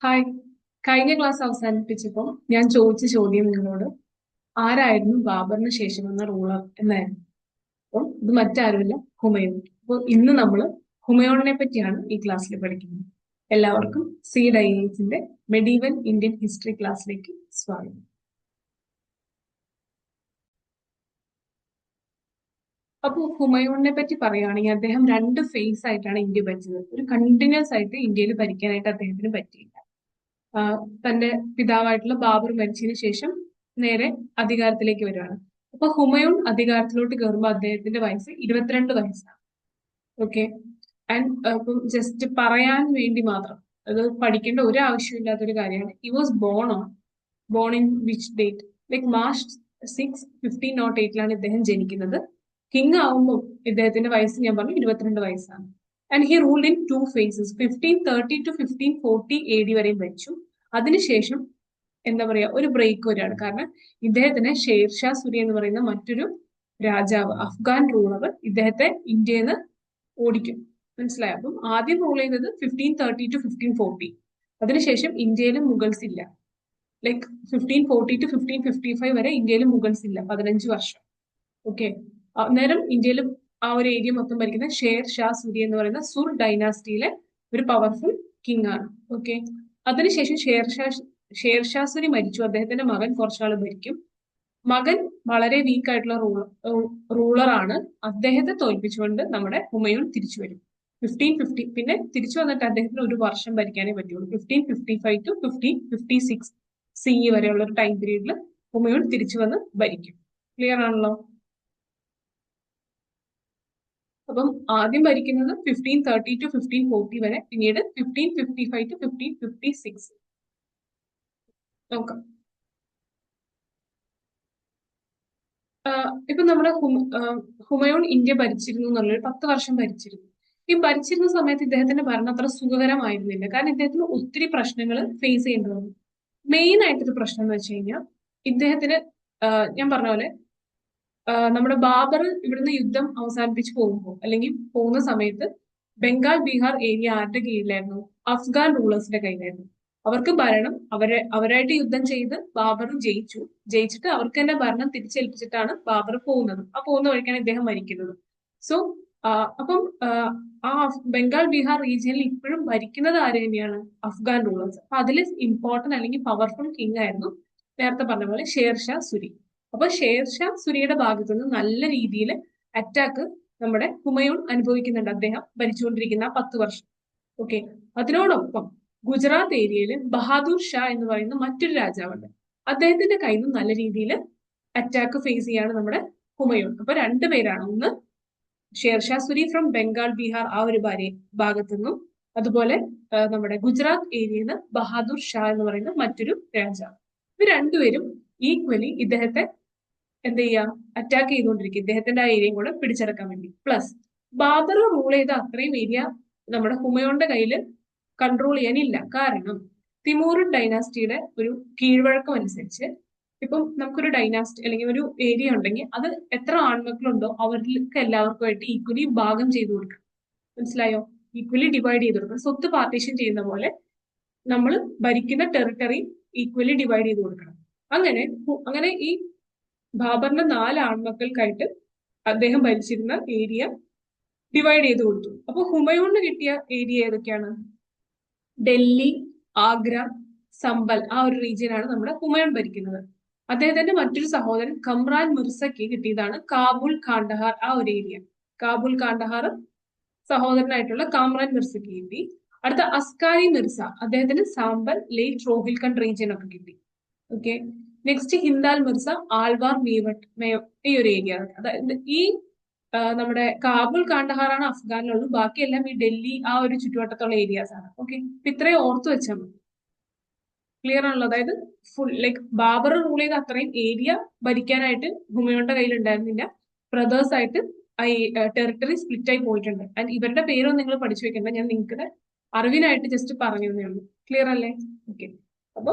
Hi. കഴിഞ്ഞ class അവസാനിപ്പിച്ചപ്പോൾ ഞാൻ ചോദിച്ച ചോദ്യം നിങ്ങളോട് ആരായിരുന്നു ബാബറിന് ശേഷം വന്ന റൂളർ എന്നായിരുന്നു. അപ്പോൾ ഇത് മറ്റാരുമില്ല, ഹുമയൂൺ. അപ്പോൾ ഇന്ന് നമ്മൾ ഹുമയൂണിനെ പറ്റിയാണ് ഈ ക്ലാസ്സിൽ പഠിക്കുന്നത്. എല്ലാവർക്കും സി ഡൈനീസിന്റെ മെഡീവൽ ഇന്ത്യൻ ഹിസ്റ്ററി ക്ലാസ്സിലേക്ക് സ്വാഗതം. അപ്പോൾ ഹുമയൂണിനെ പറ്റി പറയുകയാണെങ്കിൽ അദ്ദേഹം രണ്ട് ഫേസ് ആയിട്ടാണ് ഇന്ത്യ ഭരിച്ചത്. ഒരു കണ്ടിന്യൂസ് ആയിട്ട് ഇന്ത്യയിൽ ഭരിക്കാനായിട്ട് അദ്ദേഹത്തിന് പറ്റിയില്ല. തന്റെ പിതാവായിട്ടുള്ള ബാബർ മരിച്ചതിന് ശേഷം നേരെ അധികാരത്തിലേക്ക് വരികയാണ്. അപ്പൊ ഹുമയൂൺ അധികാരത്തിലോട്ട് കയറുമ്പോൾ അദ്ദേഹത്തിന്റെ വയസ്സ് 22 വയസ്സാണ്. ഓക്കെ. ആൻഡ് ഇപ്പം ജസ്റ്റ് പറയാൻ വേണ്ടി മാത്രം, അത് പഠിക്കേണ്ട ഒരു ആവശ്യമില്ലാത്തൊരു കാര്യമാണ്. He was born in which date, like March 6, 1508 ഇദ്ദേഹം ജനിക്കുന്നത്. കിങ് ആവുമ്പോൾ ഇദ്ദേഹത്തിന്റെ വയസ്സ് ഞാൻ പറഞ്ഞു 22 വയസ്സാണ്. And he ruled in two phases, 1530 to 1540 AD വരെയും ഭരിച്ചു. അതിനുശേഷം എന്താ പറയാ, ഒരു ബ്രേക്ക് വരികയാണ്. കാരണം ഇദ്ദേഹത്തിന് ഷേർഷാ സൂരി എന്ന് പറയുന്ന മറ്റൊരു രാജാവ്, അഫ്ഗാൻ റൂളർ, ഇദ്ദേഹത്തെ ഇന്ത്യയിൽ നിന്ന് ഓടിക്കും. മനസ്സിലായോ? അപ്പം ആദ്യം റൂൾ ചെയ്തത് 1530 ടു 1540. അതിനുശേഷം ഇന്ത്യയിൽ മുഗൾസ് ഇല്ല. ലൈക് 1540 ടു 1555 വരെ ഇന്ത്യയിൽ മുഗൾസ് ഇല്ല, 15 വർഷം. ഓക്കെ. അന്നേരം ഇന്ത്യയിൽ ആ ഒരു ഏരിയ മൊത്തം ഭരിക്കുന്ന ഷേർ ഷാ സൂരി എന്ന് പറയുന്ന സുർ ഡൈനാസ്റ്റിയിലെ ഒരു പവർഫുൾ കിങ് ആണ്. ഓക്കെ. അതിനുശേഷം ഷേർഷാ സൂരി മരിച്ചു. അദ്ദേഹത്തിന്റെ മകൻ കുറച്ചാൾ ഭരിക്കും. മകൻ വളരെ വീക്ക് ആയിട്ടുള്ള റൂളറാണ്. അദ്ദേഹത്തെ തോൽപ്പിച്ചുകൊണ്ട് നമ്മുടെ ഹുമയൂൺ തിരിച്ചു വരും 1550. പിന്നെ തിരിച്ചു വന്നിട്ട് അദ്ദേഹത്തിന് ഒരു വർഷം ഭരിക്കാനേ പറ്റുള്ളൂ. 1555 ടു 1556 CE വരെയുള്ള ഒരു ടൈം പീരീഡിൽ ഹുമയൂൺ തിരിച്ചു വന്ന് ഭരിക്കും. ക്ലിയർ ആണല്ലോ? അപ്പം ആദ്യം ഭരിക്കുന്നത് 1530 ടു 1540 വരെ, പിന്നീട് 1555 ടു 1556. നോക്കാം. ഇപ്പൊ നമ്മുടെ ഹുമയൂൺ ഇന്ത്യ ഭരിച്ചിരുന്നു എന്നുള്ളത് 10 വർഷം ഭരിച്ചിരുന്നു. ഈ ഭരിച്ചിരുന്ന സമയത്ത് ഇദ്ദേഹത്തിന്റെ ഭരണം അത്ര സുഖകരമായിരുന്നില്ല. കാരണം ഇദ്ദേഹത്തിന് ഒത്തിരി പ്രശ്നങ്ങൾ ഫേസ് ചെയ്യേണ്ടി വന്നു. മെയിൻ ആയിട്ടൊരു പ്രശ്നം എന്ന് വെച്ച് കഴിഞ്ഞാൽ ഇദ്ദേഹത്തിന്, ഞാൻ പറഞ്ഞ പോലെ, നമ്മുടെ ബാബർ ഇവിടുന്ന് യുദ്ധം അവസാനിപ്പിച്ച് പോകുമ്പോൾ അല്ലെങ്കിൽ പോകുന്ന സമയത്ത് ബംഗാൾ ബീഹാർ ഏരിയ ആരുടെ കീഴിലായിരുന്നു? അഫ്ഗാൻ റൂളേഴ്സിന്റെ കയ്യിലായിരുന്നു. അവർക്ക് ഭരണം അവരായിട്ട് യുദ്ധം ചെയ്ത് ബാബർ ജയിച്ചിട്ട് അവർക്ക് തന്നെ ഭരണം തിരിച്ചേൽപ്പിച്ചിട്ടാണ് ബാബർ പോകുന്നത്. ആ പോകുന്ന വഴിക്കാണ് ഇദ്ദേഹം മരിക്കുന്നത്. സോ അപ്പം ആ ബംഗാൾ ബീഹാർ റീജിയനിൽ ഇപ്പോഴും ഭരിക്കുന്നത് ആര് തന്നെയാണ്? അഫ്ഗാൻ റൂളേഴ്സ്. അപ്പൊ അതിൽ ഇമ്പോർട്ടന്റ് അല്ലെങ്കിൽ പവർഫുൾ കിങ് ആയിരുന്നു നേരത്തെ പറഞ്ഞ പോലെ ഷേർഷാ സുരി. അപ്പൊ ഷേർഷാ സുരിയുടെ ഭാഗത്തു നിന്ന് നല്ല രീതിയിൽ അറ്റാക്ക് നമ്മുടെ ഹുമയൂൺ അനുഭവിക്കുന്നുണ്ട്, അദ്ദേഹം ഭരിച്ചുകൊണ്ടിരിക്കുന്ന 10 വർഷം. ഓക്കെ. അതിനോടൊപ്പം ഗുജറാത്ത് ഏരിയയിൽ ബഹാദൂർ ഷാ എന്ന് പറയുന്ന മറ്റൊരു രാജാവുണ്ട്. അദ്ദേഹത്തിന്റെ കയ്യിൽ നിന്ന് നല്ല രീതിയിൽ അറ്റാക്ക് ഫേസ് ചെയ്യാണ് നമ്മുടെ ഹുമയൂൺ. അപ്പൊ രണ്ടുപേരാണ്. ഒന്ന് ഷേർഷാ സുരി ഫ്രം ബംഗാൾ ബീഹാർ ആ ഒരു ഭാഗത്തു നിന്നും, അതുപോലെ നമ്മുടെ ഗുജറാത്ത് ഏരിയയിൽ നിന്ന് ബഹാദൂർ ഷാ എന്ന് പറയുന്ന മറ്റൊരു രാജാവ്. ഇവർ രണ്ടുപേരും ഈക്വലി ഇദ്ദേഹത്തെ എന്ത് ചെയ്യാം, അറ്റാക്ക് ചെയ്തുകൊണ്ടിരിക്കും, ഇദ്ദേഹത്തിന്റെ ആ ഏരിയയും കൂടെ പിടിച്ചെടുക്കാൻ വേണ്ടി. പ്ലസ് ബാബർ റൂൾ ചെയ്ത അത്രയും ഏരിയ നമ്മുടെ ഹുമയൂണിന്റെ കയ്യിൽ കൺട്രോൾ ചെയ്യാനില്ല. കാരണം തിമൂറിഡ് ഡൈനാസ്റ്റിയുടെ ഒരു കീഴ്വഴക്കം അനുസരിച്ച് ഇപ്പം നമുക്കൊരു ഡൈനാസ്റ്റി അല്ലെങ്കിൽ ഒരു ഏരിയ ഉണ്ടെങ്കിൽ അത് എത്ര ആൺമക്കളുണ്ടോ അവർക്ക് എല്ലാവർക്കുമായിട്ട് ഈക്വലി ഭാഗം ചെയ്തു കൊടുക്കണം. മനസ്സിലായോ? ഈക്വലി ഡിവൈഡ് ചെയ്ത് കൊടുക്കണം. സ്വത്ത് പാർട്ടീഷൻ ചെയ്യുന്ന പോലെ നമ്മൾ ഭരിക്കുന്ന ടെറിട്ടറി ഈക്വലി ഡിവൈഡ് ചെയ്ത് കൊടുക്കണം. അങ്ങനെ ഈ ബാബറിന്റെ 4 ആൺമക്കൾക്കായിട്ട് അദ്ദേഹം ഭരിച്ചിരുന്ന ഏരിയ ഡിവൈഡ് ചെയ്ത് കൊടുത്തു. അപ്പൊ ഹുമയൂണിന് കിട്ടിയ ഏരിയ ഏതൊക്കെയാണ്? ഡൽഹി, ആഗ്ര, സംബൽ, ആ ഒരു റീജിയനാണ് നമ്മുടെ ഹുമയൂൺ ഭരിക്കുന്നത്. അദ്ദേഹത്തിന്റെ മറ്റൊരു സഹോദരൻ കമ്രാൻ മിർസയ്ക്ക് കിട്ടിയതാണ് കാബൂൾ കാണ്ഡഹാർ, ആ ഒരു ഏരിയ. കാബൂൾ കാണ്ഡഹാർ സഹോദരനായിട്ടുള്ള കാമ്രാൻ മിർസയ്ക്ക് കിട്ടി. അടുത്ത അസ്കാരി മിർസ, അദ്ദേഹത്തിന് സാമ്പൽ, ലേറ്റ് റോഹിൽഖണ്ഡ് റീജിയൻ ഒക്കെ കിട്ടി. ഓക്കെ. നെക്സ്റ്റ് ഹിന്ദാൽ മിർസ, ആൾവാർ, ഈ ഒരു ഏരിയ. അതായത് ഈ നമ്മുടെ കാബൂൾ കാണ്ഡഹാറാണ് അഫ്ഗാനിലുള്ളൂ, ബാക്കിയെല്ലാം ഈ ഡൽഹി ആ ഒരു ചുറ്റുവട്ടത്തുള്ള ഏരിയാസ് ആണ്. ഓക്കെ. ഇത്രയും ഓർത്തു വെച്ചാൽ മതി. ക്ലിയർ ആണല്ലോ? അതായത് ഫുൾ ലൈക്ക് ബാബർ റൂൾ ചെയ്ത അത്രയും ഏരിയ ഭരിക്കാനായിട്ട് ഹുമയൂണിന്റെ കയ്യിൽ ഉണ്ടായിരുന്നില്ല. ബ്രദേഴ്സ് ആയിട്ട് ഈ ടെറിട്ടറി സ്പ്ലിറ്റ് ആയി പോയിട്ടുണ്ട്. ആൻഡ് ഇവരുടെ പേരൊന്നും നിങ്ങൾ പഠിച്ചു വെക്കേണ്ട, ഞാൻ നിങ്ങൾക്ക് അറിവിനായിട്ട് ജസ്റ്റ് പറഞ്ഞു തന്നേ ഉള്ളൂ. ക്ലിയർ അല്ലേ? ഓക്കെ. അപ്പൊ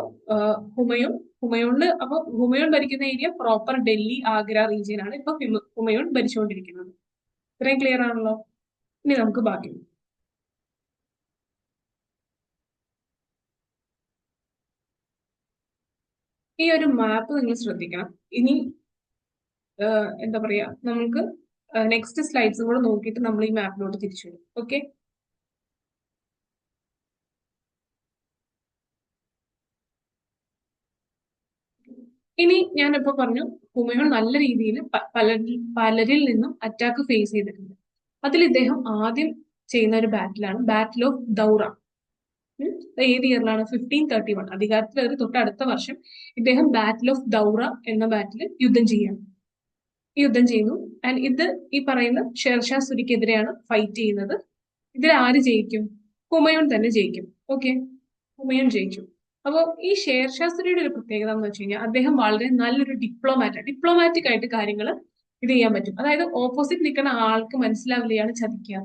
ഹുമയൂൺ ഭരിക്കുന്ന area proper Delhi, Agra region ആണ് ഇപ്പൊ ഹുമയൂൺ ഭരിച്ചുകൊണ്ടിരിക്കുന്നത്. ഇത്രയും ക്ലിയർ ആണല്ലോ? ഇനി നമുക്ക് ബാക്കി. ഈ ഒരു മാപ്പ് നിങ്ങൾ ശ്രദ്ധിക്കണം. ഇനി എന്താ പറയാ, നമുക്ക് നെക്സ്റ്റ് സ്ലൈഡ്സും കൂടെ നോക്കിയിട്ട് നമ്മൾ ഈ മാപ്പിലോട്ട് തിരിച്ചു വരും. ഓക്കെ. ഇനി ഞാനിപ്പോ പറഞ്ഞു ഹുമയൂൺ നല്ല രീതിയിൽ പലരിൽ നിന്നും അറ്റാക്ക് ഫേസ് ചെയ്തിട്ടുണ്ട്. അതിൽ ഇദ്ദേഹം ആദ്യം ചെയ്യുന്ന ഒരു ബാറ്റിലാണ് ബാറ്റിൽ ഓഫ് ദൗറ. ഏത് ഇയറിലാണ്? 1531. അധികാരത്തിലേറി തൊട്ട് അടുത്ത വർഷം ഇദ്ദേഹം ബാറ്റിൽ ഓഫ് ദൗറ എന്ന ബാറ്റിൽ യുദ്ധം ചെയ്യുന്നു. ആൻഡ് ഇത് ഈ പറയുന്ന ഷേർഷാ സുരിക്കെതിരെയാണ് ഫൈറ്റ് ചെയ്യുന്നത്. ഇതിൽ ആര് ജയിക്കും? ഹുമയൂൺ തന്നെ ജയിക്കും. ഓക്കെ, ഹുമയൂൺ ജയിച്ചു. അപ്പോൾ ഈ ഷേർഷാ സുരിയുടെ ഒരു പ്രത്യേകത എന്ന് വെച്ച് കഴിഞ്ഞാൽ അദ്ദേഹം വളരെ നല്ലൊരു ഡിപ്ലോമാറ്റിക് ആയിട്ട് കാര്യങ്ങൾ ഇത് ചെയ്യാൻ പറ്റും. അതായത് ഓപ്പോസിറ്റ് നിൽക്കുന്ന ആൾക്ക് മനസ്സിലാവില്ലയാണ് ചതിക്കുക.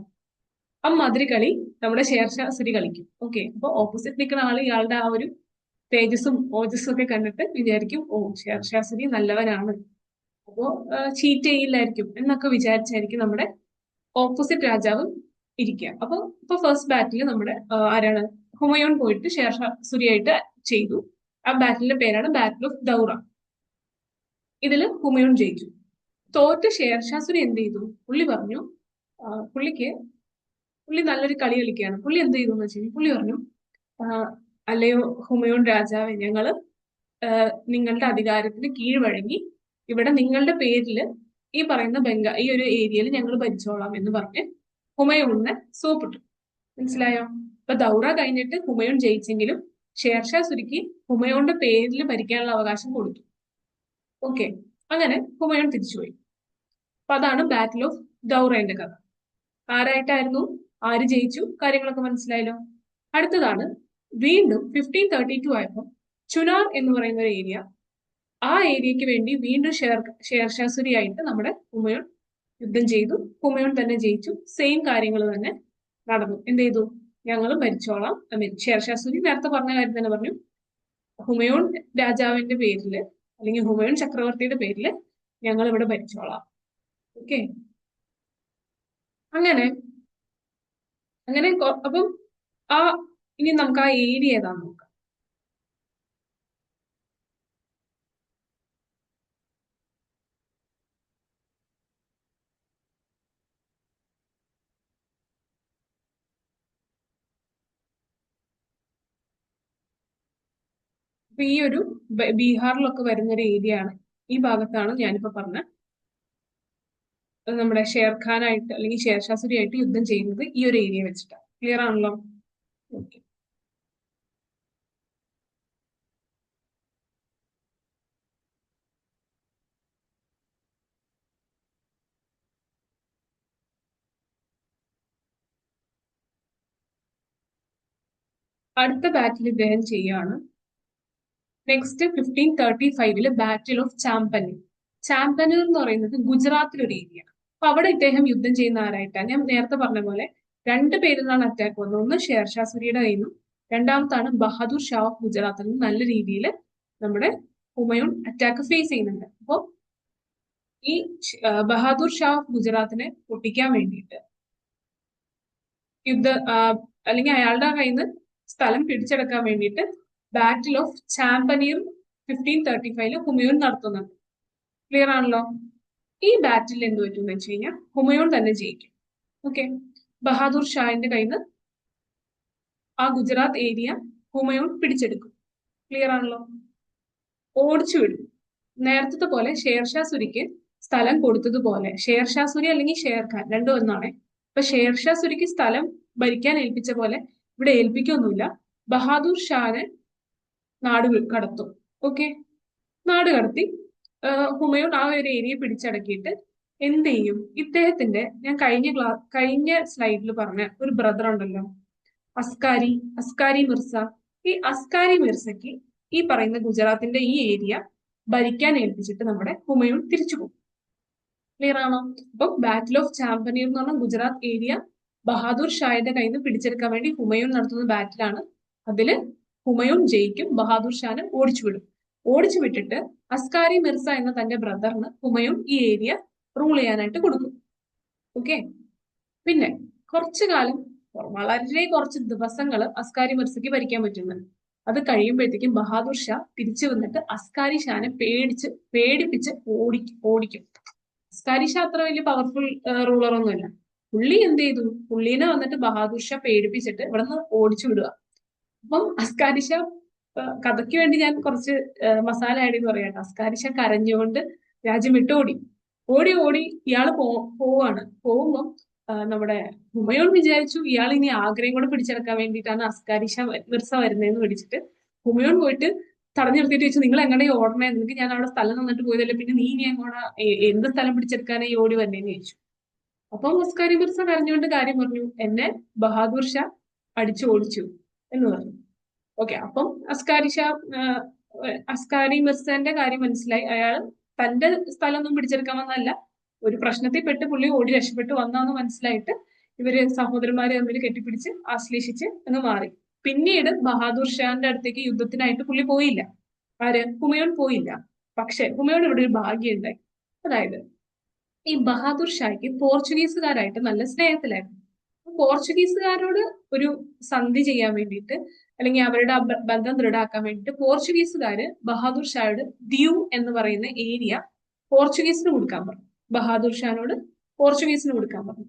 അമ്മാതിരി കളി നമ്മുടെ ഷേർഷാ സുരി കളിക്കും. ഓക്കെ, അപ്പൊ ഓപ്പോസിറ്റ് നിൽക്കുന്ന ആൾ ഇയാളുടെ ആ ഒരു തേജസ്സും ഓജസ്സും ഒക്കെ കണ്ടിട്ട് വിചാരിക്കും, ഓ ഷേർഷാ സുരി നല്ലവനാണ്, അപ്പോ ചീറ്റ് ചെയ്യില്ലായിരിക്കും എന്നൊക്കെ വിചാരിച്ചായിരിക്കും നമ്മുടെ ഓപ്പോസിറ്റ് രാജാവ് ഇരിക്കുക. അപ്പൊ ഇപ്പൊ ഫസ്റ്റ് ബാറ്റിൽ നമ്മുടെ ആരാണ്? ഹുമയൂൺ പോയിട്ട് ഷേർഷാ സുരിയായിട്ട് ചെയ്തു. ആ ബാറ്റിലിന്റെ പേരാണ് ബാറ്റിൽ ഓഫ് ദൗറ. ഇതിൽ ഹുമയൂൺ ജയിച്ചു. തോറ്റ ഷേർഷാ സുരി എന്ത് ചെയ്തു? പുള്ളി പറഞ്ഞു, പുള്ളി നല്ലൊരു കളി കളിക്കുകയാണ്. പുള്ളി എന്ത് ചെയ്തു എന്ന് വെച്ച് കഴിഞ്ഞാൽ പുള്ളി പറഞ്ഞു, അല്ലയോ ഹുമയൂൺ രാജാവെ, ഞങ്ങള് നിങ്ങളുടെ അധികാരത്തിന് കീഴ്വഴങ്ങി ഇവിടെ നിങ്ങളുടെ പേരിൽ ഈ പറയുന്ന ഈ ഒരു ഏരിയയിൽ ഞങ്ങൾ ഭരിച്ചോളാം എന്ന് പറഞ്ഞ് ഹുമയൂണിനെ സോപ്പിട്ടു. മനസ്സിലായോ? അപ്പൊ ദൗറ കഴിഞ്ഞിട്ട് ഹുമയൂൺ ജയിച്ചെങ്കിലും ഷേർഷാ സുരിക്ക് ഹുമയൂണിന്റെ പേരിൽ ഭരിക്കാനുള്ള അവകാശം കൊടുത്തു. ഓക്കെ, അങ്ങനെ ഹുമയൂൺ തിരിച്ചുപോയി. അപ്പൊ അതാണ് ബാറ്റിൽ ഓഫ് ദൗറയുടെ കഥ. ആരായിട്ടായിരുന്നു? ആര് ജയിച്ചു? കാര്യങ്ങളൊക്കെ മനസ്സിലായല്ലോ. അടുത്തതാണ് വീണ്ടും 1532 ആയപ്പോൾ ചുനാർ എന്ന് പറയുന്ന ഒരു ഏരിയ, ആ ഏരിയക്ക് വേണ്ടി വീണ്ടും ഷേർഷാ സുരി ആയിട്ട് നമ്മുടെ ഹുമയൂൺ യുദ്ധം ചെയ്തു. ഹുമയൂൺ തന്നെ ജയിച്ചു. സെയിം കാര്യങ്ങൾ തന്നെ നടന്നു. എന്ത് ചെയ്തു? ഞങ്ങൾ ഭരിച്ചോളാം. ഷേർഷാ സുരി നേരത്തെ പറഞ്ഞ കാര്യം തന്നെ പറഞ്ഞു, ഹുമയൂൺ രാജാവിന്റെ പേരില് അല്ലെങ്കിൽ ഹുമയൂൺ ചക്രവർത്തിയുടെ പേരില് ഞങ്ങൾ ഇവിടെ ഭരിച്ചോളാം. ഓക്കെ, അങ്ങനെ അപ്പം ആ ഇനി നമുക്ക് ആ ഏരിയ ഏതാന്ന് നോക്കാം. അപ്പൊ ഈ ഒരു ബീഹാറിലൊക്കെ വരുന്ന ഒരു ഏരിയ ആണ്. ഈ ഭാഗത്താണ് ഞാനിപ്പോ പറഞ്ഞ നമ്മുടെ ഷേർഖാനായിട്ട് അല്ലെങ്കിൽ ഷേർഷാ സുരി ആയിട്ട് യുദ്ധം ചെയ്യുന്നത് ഈ ഒരു ഏരിയ വെച്ചിട്ടാണ്. ക്ലിയർ ആണല്ലോ? ഓക്കെ. അടുത്ത ബാറ്റിൽ ഇദ്ദേഹം ചെയ്യുകയാണ്. Next 1535 battle of ചാമ്പന്നൂർ. ചാമ്പന്നൂർ എന്ന് പറയുന്നത് ഗുജറാത്തിലൊരു ഏരിയ. അപ്പൊ അവിടെ ഇദ്ദേഹം യുദ്ധം ചെയ്യുന്ന ആരായിട്ടാണ്? ഞാൻ നേരത്തെ പറഞ്ഞ പോലെ രണ്ട് പേരിൽ നിന്നാണ് അറ്റാക്ക് വന്നത്. ഒന്ന് ഷേർഷാ സുരിയുടെ കയ്യിൽ നിന്നും, രണ്ടാമത്താണ് ബഹാദൂർ ഷാ ഓഫ് ഗുജറാത്തിൽ നിന്നും നല്ല രീതിയിൽ നമ്മുടെ ഹുമയൂൺ അറ്റാക്ക് ഫേസ് ചെയ്യുന്നുണ്ട്. അപ്പോ ഈ ബഹാദൂർ ഷാ ഓഫ് ഗുജറാത്തിനെ പൊട്ടിക്കാൻ വേണ്ടിയിട്ട് അല്ലെങ്കിൽ അയാളുടെ കയ്യിൽ നിന്ന് സ്ഥലം പിടിച്ചെടുക്കാൻ വേണ്ടിയിട്ട് ബാറ്റിൽ ഓഫ് ചാമ്പനീർ 1535 ഹുമയൂൺ നടത്തുന്നുണ്ട്. ക്ലിയർ ആണല്ലോ? ഈ ബാറ്റിൽ എന്ത് പറ്റുമെന്ന് വെച്ച് കഴിഞ്ഞാൽ ഹുമയൂൺ തന്നെ ജയിക്കും. ഓക്കെ, ബഹാദൂർ ഷാന്റെ കയ്യിൽ നിന്ന് ആ ഗുജറാത്ത് ഏരിയ ഹുമയൂൺ പിടിച്ചെടുക്കും. ക്ലിയർ ആണല്ലോ? ഓടിച്ചു വിടും. നേരത്തെ പോലെ ഷേർഷാ സുരിക്ക് സ്ഥലം കൊടുത്തതുപോലെ, ഷേർഷാ സുരി അല്ലെങ്കിൽ ഷേർഖാൻ രണ്ടും ഒന്നാണ്. അപ്പൊ ഷേർഷാ സുരിക്ക് സ്ഥലം ഭരിക്കാൻ ഏൽപ്പിച്ച പോലെ ഇവിടെ ഏൽപ്പിക്കൊന്നുമില്ല. ബഹാദൂർ ഷാനെ നാട് കടത്തും. ഓക്കെ, നാട് കടത്തി ഹുമയൂൺ ആ ഒരു ഏരിയ പിടിച്ചടക്കിയിട്ട് എന്ത് ചെയ്യും? ഇദ്ദേഹത്തിന്റെ ഞാൻ കഴിഞ്ഞ സ്ലൈഡിൽ പറഞ്ഞ ഒരു ബ്രദർ ഉണ്ടല്ലോ, അസ്കാരി മിർസ. ഈ അസ്കാരി മിർസയ്ക്ക് ഈ പറയുന്ന ഗുജറാത്തിന്റെ ഈ ഏരിയ ഭരിക്കാൻ ഏൽപ്പിച്ചിട്ട് നമ്മുടെ ഹുമയൂൺ തിരിച്ചു പോകും. ക്ലിയർ ആണോ? അപ്പൊ ബാറ്റിൽ ഓഫ് ചാമ്പനീർ എന്ന് പറഞ്ഞ ഗുജറാത്ത് ഏരിയ ബഹാദൂർ ഷായുടെ കയ്യിൽ നിന്ന് പിടിച്ചെടുക്കാൻ വേണ്ടി ഹുമയൂൺ നടത്തുന്ന ബാറ്റിലാണ്. അതില് ഹുമയൂൺ ജയിക്കും, ബഹാദൂർ ഷാനെ ഓടിച്ചു വിട്ടിട്ട് അസ്കാരി മിർസ എന്ന തന്റെ ബ്രദറിന് ഹുമയൂൺ ഈ ഏരിയ റൂൾ ചെയ്യാനായിട്ട് കൊടുക്കും. ഓക്കെ, പിന്നെ കുറച്ചു കാലം, വളരെ കുറച്ച് ദിവസങ്ങൾ അസ്കാരി മിർസയ്ക്ക് ഭരിക്കാൻ പറ്റുന്നുണ്ട്. അത് കഴിയുമ്പോഴത്തേക്കും ബഹാദൂർ ഷാ തിരിച്ചു വന്നിട്ട് അസ്കാരി ഷാനെ പേടിപ്പിച്ച് ഓടിക്കും. അസ്കാരി ഷാ അത്ര വലിയ പവർഫുൾ റൂളർ ഒന്നുമല്ല. പുള്ളി എന്ത് ചെയ്തു? പുള്ളീനെ വന്നിട്ട് ബഹാദൂർ ഷാ പേടിപ്പിച്ചിട്ട് ഇവിടുന്ന് ഓടിച്ചു വിടുക. അപ്പം അസ്കാരി ഷാ കഥയ്ക്ക് വേണ്ടി ഞാൻ കുറച്ച് മസാല ആഡ് ചെയ്ത് പറയാം. അസ്കാരി ഷാ കരഞ്ഞുകൊണ്ട് രാജ്യം വിട്ട് ഓടി. ഓടി ഇയാള് പോവാണ്. പോകുമ്പം നമ്മുടെ ഹുമയൂൺ വിചാരിച്ചു ഇയാൾ ഇനി ആഗ്രയും കൂടെ പിടിച്ചെടുക്കാൻ വേണ്ടിയിട്ടാണ് അസ്കാരി ഷാ മിർസ വരുന്നതെന്ന് പിടിച്ചിട്ട് ഹുമയൂൺ പോയിട്ട് തടഞ്ഞു നിർത്തിയിട്ട് ചോദിച്ചു, നിങ്ങൾ എങ്ങനെ ഓടണേ? നിങ്ങൾക്ക് ഞാൻ അവിടെ സ്ഥലം തന്നിട്ട് പോയതല്ലേ, പിന്നെ നീ ഇനി എങ്ങോട്ടാ എന്ത് സ്ഥലം പിടിച്ചെടുക്കാനായി ഓടി വന്നേന്ന് ചോദിച്ചു. അപ്പം അസ്കാരി മിർസ കരഞ്ഞുകൊണ്ട് കാര്യം പറഞ്ഞു, എന്നെ ബഹാദൂർ ഷാ അടിച്ചു ഓടിച്ചു എന്ന് പറഞ്ഞു. ഓക്കെ, അപ്പം അസ്കാരി മിർസന്റെ കാര്യം മനസ്സിലായി. അയാൾ തന്റെ സ്ഥലമൊന്നും പിടിച്ചെടുക്കാൻ വന്നല്ല, ഒരു പ്രശ്നത്തിൽ പെട്ട് പുള്ളി ഓടി രക്ഷപ്പെട്ടു വന്നാന്ന് മനസ്സിലായിട്ട് ഇവര് സഹോദരന്മാരെ തമ്മിൽ കെട്ടിപ്പിടിച്ച് ആശ്ലേഷിച്ച് അങ്ങ് മാറി. പിന്നീട് ബഹാദൂർ ഷാന്റെ അടുത്തേക്ക് യുദ്ധത്തിനായിട്ട് പുള്ളി പോയില്ല. ആര്? ഹുമയൂൺ പോയില്ല. പക്ഷെ ഹുമയൂൺ ഇവിടെ ഒരു ഭാഗ്യം ഉണ്ടായി. അതായത് ഈ ബഹാദൂർ ഷായ്ക്ക് പോർച്ചുഗീസുകാരായിട്ട് നല്ല സ്നേഹത്തിലായിരുന്നു. പോർച്ചുഗീസുകാരോട് ഒരു സന്ധി ചെയ്യാൻ വേണ്ടിയിട്ട്, അല്ലെങ്കിൽ അവരുടെ ബന്ധം ദൃഢാക്കാൻ വേണ്ടിയിട്ട് പോർച്ചുഗീസുകാര് ബഹാദൂർ ഷായോട് ദ്യൂ എന്ന് പറയുന്ന ഏരിയ പോർച്ചുഗീസിന് കൊടുക്കാൻ പറഞ്ഞു. ബഹാദൂർ ഷാനോട് പോർച്ചുഗീസിന് കൊടുക്കാൻ പറഞ്ഞു.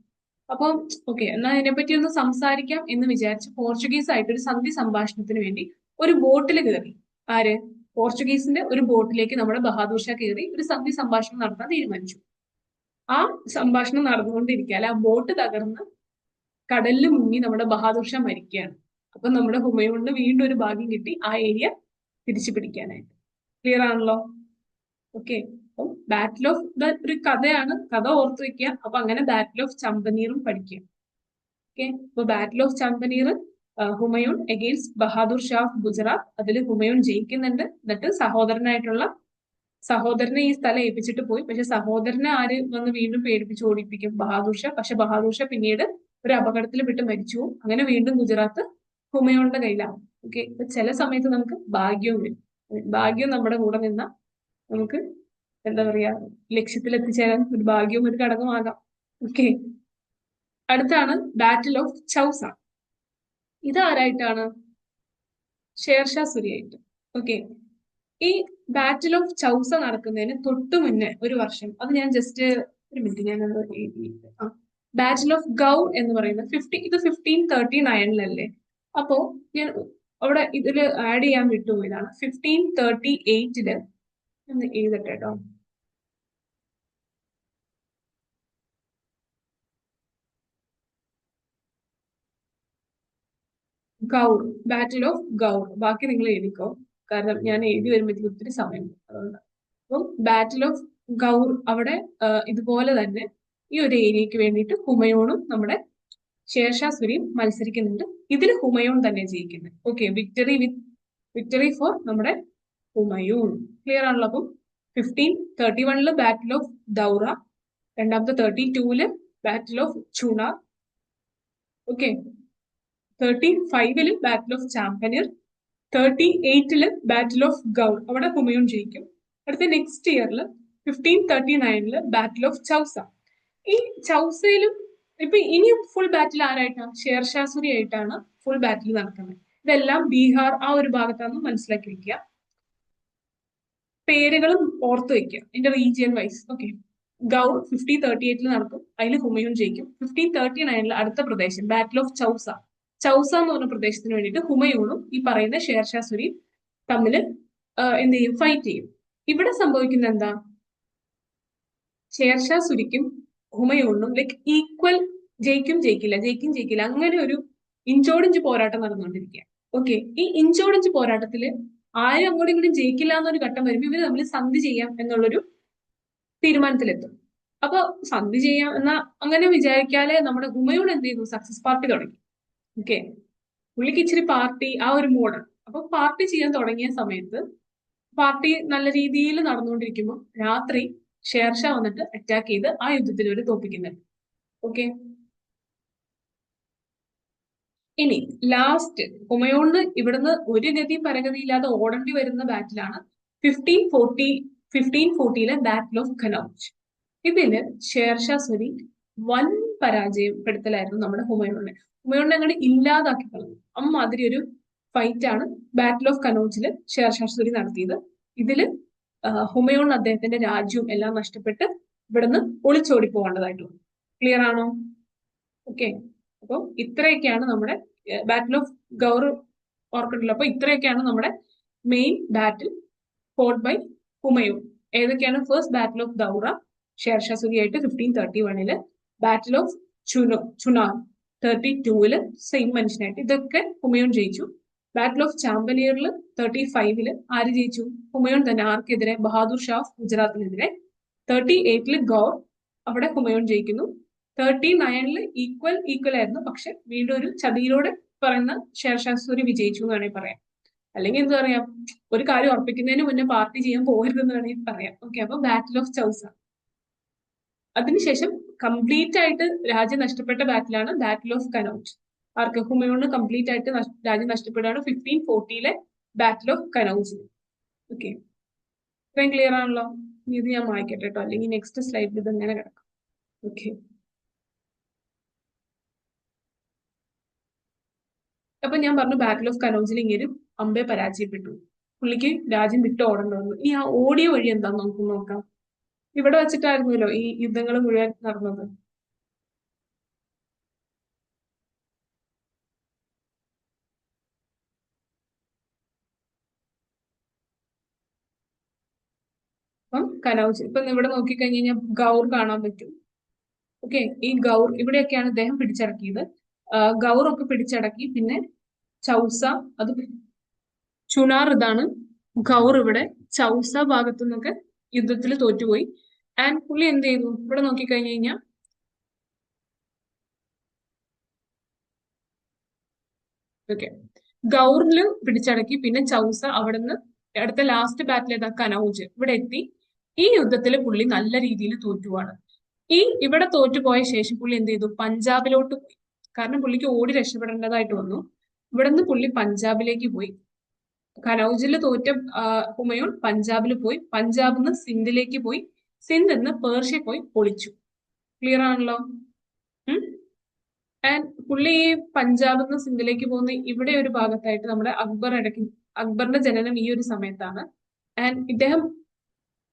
അപ്പം ഓക്കെ, എന്നാൽ അതിനെപ്പറ്റി ഒന്ന് സംസാരിക്കാം എന്ന് വിചാരിച്ച് പോർച്ചുഗീസ് ആയിട്ട് ഒരു സന്ധി സംഭാഷണത്തിന് വേണ്ടി ഒരു ബോട്ടിൽ കയറി. ആര്? പോർച്ചുഗീസിന്റെ ഒരു ബോട്ടിലേക്ക് നമ്മുടെ ബഹാദൂർ ഷാ കയറി ഒരു സന്ധി സംഭാഷണം നടത്താൻ തീരുമാനിച്ചു. ആ സംഭാഷണം നടന്നുകൊണ്ടിരിക്കാതെ ആ ബോട്ട് തകർന്ന് കടലിൽ മുങ്ങി നമ്മുടെ ബഹാദൂർ ഷാ മരിക്കുകയാണ്. അപ്പൊ നമ്മുടെ ഹുമയൂണിന് വീണ്ടും ഒരു ഭാഗ്യം കിട്ടി ആ ഏരിയ തിരിച്ചു പിടിക്കാനായിട്ട്. ക്ലിയർ ആണല്ലോ? ഓക്കെ, അപ്പം ബാറ്റിൽ ഓഫ് ഒരു കഥയാണ്, കഥ ഓർത്തു വെക്കുക. അപ്പൊ അങ്ങനെ ബാറ്റിൽ ഓഫ് ചമ്പനീറും പഠിക്കുക. ഓക്കെ, അപ്പൊ battle of Champaner Humayun against Bahadur Shah of Gujarat. അതിൽ ഹുമയൂൺ ജയിക്കുന്നുണ്ട്. എന്നിട്ട് സഹോദരനെ ഈ സ്ഥലം ഏൽപ്പിച്ചിട്ട് പോയി. പക്ഷെ സഹോദരനെ ആര് വന്ന് വീണ്ടും പേടിപ്പിച്ച് ഓടിപ്പിക്കും? ബഹാദൂർ ഷാ. പക്ഷെ ബഹാദൂർ ഷാ പിന്നീട് ഒരു അപകടത്തിൽ പെട്ട് മരിച്ചു. അങ്ങനെ വീണ്ടും ഗുജറാത്ത് ഹുമയൂണിന്റെ കയ്യിലാണ്. ഓക്കെ, ചില സമയത്ത് നമുക്ക് ഭാഗ്യവും വരും. ഭാഗ്യം നമ്മുടെ കൂടെ നിന്ന നമുക്ക് എന്താ പറയാ, ലക്ഷ്യത്തിൽ എത്തിച്ചേരാൻ ഒരു ഭാഗ്യവും ഒരു ഘടകമാകാം. ഓക്കെ, അടുത്താണ് ബാറ്റിൽ ഓഫ് ചൗസ. ഇത് ആരായിട്ടാണ്? ഷേർഷാ സൂരിയായിട്ട്. ഓക്കെ, ഈ ബാറ്റിൽ ഓഫ് ചൗസ നടക്കുന്നതിന് തൊട്ടു മുന്നേ ഒരു വർഷം, അത് ഞാൻ ജസ്റ്റ് ഒരു മിനിറ്റ് ഞാനത് ബാറ്റിൽ ഓഫ് ഗൗർ എന്ന് പറയുന്നത് ഇത് 1539 അപ്പോ ഞാൻ അവിടെ ഇതില് ആഡ് ചെയ്യാൻ വിട്ടുപോയതാണ്. 1538 ഒന്ന് എഴുതട്ടെ കേട്ടോ. ഗൗർ, ബാറ്റിൽ ഓഫ് ഗൗർ. ബാക്കി നിങ്ങൾ എഴുതിക്കോ, കാരണം ഞാൻ എഴുതി വരുമ്പോഴത്തേക്ക് ഒത്തിരി സമയം, അതുകൊണ്ട്. അപ്പം ബാറ്റിൽ ഓഫ് ഗൗർ അവിടെ ഇതുപോലെ തന്നെ ഈ ഒരു ഏരിയക്ക് വേണ്ടിയിട്ട് ഹുമയൂണും നമ്മുടെ ഷേർഷാ സൂരിയും മത്സരിക്കുന്നുണ്ട്. ഇതിൽ ഹുമയൂൺ തന്നെ ജയിക്കുന്നത്. ഓക്കെ, വിക്ടറി ഫോർ നമ്മുടെ ഹുമയൂൺ. ക്ലിയർ ആണല്ലോ? അപ്പം 1531 ബാറ്റിൽ ഓഫ് ദൗറ, രണ്ടാമത്തെ 32 battle of Chunar. Okay, 35 battle of Champaner, 38 battle of Gaur. അവിടെ ഹുമയൂൺ ജയിക്കും. അടുത്ത നെക്സ്റ്റ് ഇയറിൽ 1539 ബാറ്റിൽ ഓഫ് ചൗസ. ഈ ചൗസയിലും ഇപ്പൊ ഇനിയും ഫുൾ ബാറ്റിൽ ആരായിട്ടാണ്? ഷേർഷാ സൂരി ആയിട്ടാണ് ഫുൾ ബാറ്റിൽ നടക്കുന്നത്. ഇതെല്ലാം ബീഹാർ ആ ഒരു ഭാഗത്താണ് മനസ്സിലാക്കി വെക്കുക. പേരുകളും ഓർത്തു വെക്കുക, ഇതിന്റെ റീജിയൻ വൈസ്. ഓക്കെ, ഗൗർ 1538 നടക്കും, അതിൽ ഹുമയൂൺ ജയിക്കും. 1539 അടുത്ത പ്രദേശം ബാറ്റിൽ ഓഫ് ചൗസ. ചൗസ എന്ന് പറഞ്ഞ പ്രദേശത്തിന് വേണ്ടിയിട്ട് ഹുമയൂണും ഈ പറയുന്ന ഷേർഷാ സൂരിയും തമ്മിൽ എന്ത് ചെയ്യും? ഫൈറ്റ് ചെയ്യും. ഇവിടെ സംഭവിക്കുന്ന എന്താ? ഷേർഷാ സൂരിക്കും ഹുമയൂണിനും ലൈക്ക് ഈക്വൽ, ജയിക്കില്ല അങ്ങനെ ഒരു ഇഞ്ചോടിഞ്ച് പോരാട്ടം നടന്നുകൊണ്ടിരിക്കുക. ഓക്കെ, ഈ ഇഞ്ചോടിഞ്ച് പോരാട്ടത്തില് ആരും അങ്ങോട്ടും ഇങ്ങോട്ടും ജയിക്കില്ല എന്നൊരു ഘട്ടം വരുമ്പോൾ ഇവര് തമ്മിൽ സന്ധി ചെയ്യാം എന്നുള്ളൊരു തീരുമാനത്തിലെത്തും. അപ്പൊ സന്ധി ചെയ്യാം എന്നാ അങ്ങനെ വിചാരിക്കാതെ നമ്മുടെ ഹുമയൂൺ എന്ത് ചെയ്തു? സക്സസ് പാർട്ടി തുടങ്ങി. ഓക്കെ, പുള്ളിക്ക് ഇച്ചിരി പാർട്ടി ആ ഒരു മോഡ്. അപ്പൊ പാർട്ടി ചെയ്യാൻ തുടങ്ങിയ സമയത്ത് പാർട്ടി നല്ല രീതിയിൽ നടന്നുകൊണ്ടിരിക്കുമ്പോൾ രാത്രി ഷേർഷാ വന്നിട്ട് അറ്റാക്ക് ചെയ്ത് ആ യുദ്ധത്തിൽ ഒരു തോപ്പിക്കുന്നുണ്ട്. ഓക്കെ, ഇനി ലാസ്റ്റ് ഹുമയൂണിന് ഇവിടുന്ന് ഒരു ഗതി പരഗതി ഇല്ലാതെ ഓടേണ്ടി വരുന്ന ബാറ്റിലാണ് 1540 ബാറ്റിൽ ഓഫ് ഖനൗജ്. ഇതില് ഷേർഷാ സൂരി വൻ പരാജയപ്പെടുത്തലായിരുന്നു നമ്മുടെ ഹുമയൂണിനെ. ഹുമയൂണിനെ അങ്ങോട്ട് ഇല്ലാതാക്കി കളഞ്ഞു. അമ്മാതിരി ഒരു ഫൈറ്റ് ആണ് ബാറ്റിൽ ഓഫ് കനോജില് ഷേർഷാ സൂരി നടത്തിയത്. ഇതില് ഹുമയൂൺ അദ്ദേഹത്തിന്റെ രാജ്യവും എല്ലാം നഷ്ടപ്പെട്ട് ഇവിടുന്ന് ഒളിച്ചോടി പോകേണ്ടതായിട്ട് വന്നു. ക്ലിയർ ആണോ? ഓക്കെ. അപ്പം ഇത്രയൊക്കെയാണ് നമ്മുടെ ബാറ്റിൽ ഓഫ് ഗൗർ ഓർക്കണ്ടല്ലോ. അപ്പൊ ഇത്രയൊക്കെയാണ് നമ്മുടെ main battle fought by Humayun. ഏതൊക്കെയാണ്? First battle of Daura Sher Shah ആയിട്ട് 1531, ബാറ്റിൽ ഓഫ് ചുനാർ 32 സെയിം മനുഷ്യനായിട്ട്. ഇതൊക്കെ ഹുമയൂൺ ജയിച്ചു. ബാറ്റിൽ ഓഫ് ചാമ്പലിയറിൽ 35 ആര് ജയിച്ചു? ഹുമയൂൺ തന്നെ. ആർക്കെതിരെ? ബഹാദൂർ ഷാ ഓഫ് ഗുജറാത്തിനെതിരെ. 38 ഗൗർ, അവിടെ ഹുമയൂൺ ജയിക്കുന്നു. 39 ഈക്വൽ ആയിരുന്നു, പക്ഷെ വീണ്ടും ഒരു ചതിയിലൂടെ പറയുന്ന ഷേർഷാ സൂരി വിജയിച്ചു എന്ന് വേണമെങ്കിൽ പറയാം. അല്ലെങ്കിൽ എന്താ പറയാ, ഒരു കാര്യം ഉറപ്പിക്കുന്നതിന് മുന്നേ പാർട്ടി ചെയ്യാൻ പോകരുതെന്ന് വേണമെങ്കിൽ പറയാം. ഓക്കെ. അപ്പൊ ബാറ്റിൽ ഓഫ് ചൗസ. അതിനുശേഷം കംപ്ലീറ്റ് ആയിട്ട് രാജ്യം നഷ്ടപ്പെട്ട ബാറ്റിലാണ് ബാറ്റിൽ ഓഫ് കനൗജ്. ആർക്ക്? ഹുമയൂണിന് കംപ്ലീറ്റ് ആയിട്ട് രാജ്യം നഷ്ടപ്പെടുകയാണ് 1540 ബാറ്റിൽ ഓഫ് കനൗജ്. ഓക്കെ. ഇത്രയും ക്ലിയർ ആണല്ലോ? ഇത് ഞാൻ വായിക്കട്ടെ കേട്ടോ, അല്ലെങ്കിൽ നെക്സ്റ്റ് സ്ലൈഡിൽ ഇത് എങ്ങനെ കിടക്കും. ഓക്കെ. അപ്പൊ ഞാൻ പറഞ്ഞു ബാറ്റിൽ ഓഫ് കനൗജിൽ ഇങ്ങനെ അമ്പെ പരാജയപ്പെട്ടു. പുള്ളിക്ക് രാജ്യം വിട്ട് ഓടേണ്ടി വന്നു. ഇനി ആ ഓടിയ വഴി എന്താന്ന് നമുക്ക് നോക്കാം. ഇവിടെ വെച്ചിട്ടായിരുന്നല്ലോ ഈ യുദ്ധങ്ങൾ മുഴുവൻ നടന്നത്. അപ്പം കനൗജ്, ഇപ്പൊ ഇവിടെ നോക്കിക്കഴിഞ്ഞ് കഴിഞ്ഞാൽ ഗൗർ കാണാൻ പറ്റും. ഓക്കെ. ഈ ഗൗർ ഇവിടെയൊക്കെയാണ് അദ്ദേഹം പിടിച്ചടക്കിയത്. ഗൗർ ഒക്കെ പിടിച്ചടക്കി. പിന്നെ ചൗസ, അത് ചുനാർ ഇതാണ്. ഗൗർ ഇവിടെ ചൗസ ഭാഗത്തു നിന്നൊക്കെ യുദ്ധത്തിൽ തോറ്റുപോയി. ആൻഡ് പുള്ളി എന്ത് ചെയ്തു? ഇവിടെ നോക്കിക്കഴിഞ്ഞു കഴിഞ്ഞാൽ ഓക്കെ, ഗൗറില് പിടിച്ചടക്കി. പിന്നെ ചൗസ അവിടുന്ന് അടുത്ത ലാസ്റ്റ് ബാറ്റിൽ ഏതാ? കനൗജ്. ഇവിടെ എത്തി. ഈ യുദ്ധത്തിൽ പുള്ളി നല്ല രീതിയിൽ തോറ്റുവാണ്. ഈ ഇവിടെ തോറ്റുപോയ ശേഷം പുള്ളി എന്ത് ചെയ്തു? പഞ്ചാബിലോട്ട് പോയി. കാരണം പുള്ളിക്ക് ഓടി രക്ഷപ്പെടേണ്ടതായിട്ട് വന്നു. ഇവിടെ നിന്ന് പുള്ളി പഞ്ചാബിലേക്ക് പോയി. കനൗജിൽ തോറ്റ ഹുമയൂൺ പഞ്ചാബിൽ പോയി. പഞ്ചാബിൽ നിന്ന് സിന്ധിലേക്ക് പോയി. സിന്ധ് നിന്ന് പേർഷ്യ പോയി ഒളിച്ചു. ക്ലിയർ ആണല്ലോ? ആൻഡ് പുള്ളി ഈ പഞ്ചാബിൽ നിന്ന് സിന്ധിലേക്ക് പോകുന്ന ഇവിടെ ഒരു ഭാഗത്തായിട്ട് നമ്മുടെ അക്ബറിന്റെ ജനനം ഈ ഒരു സമയത്താണ്. ആൻഡ് ഇദ്ദേഹം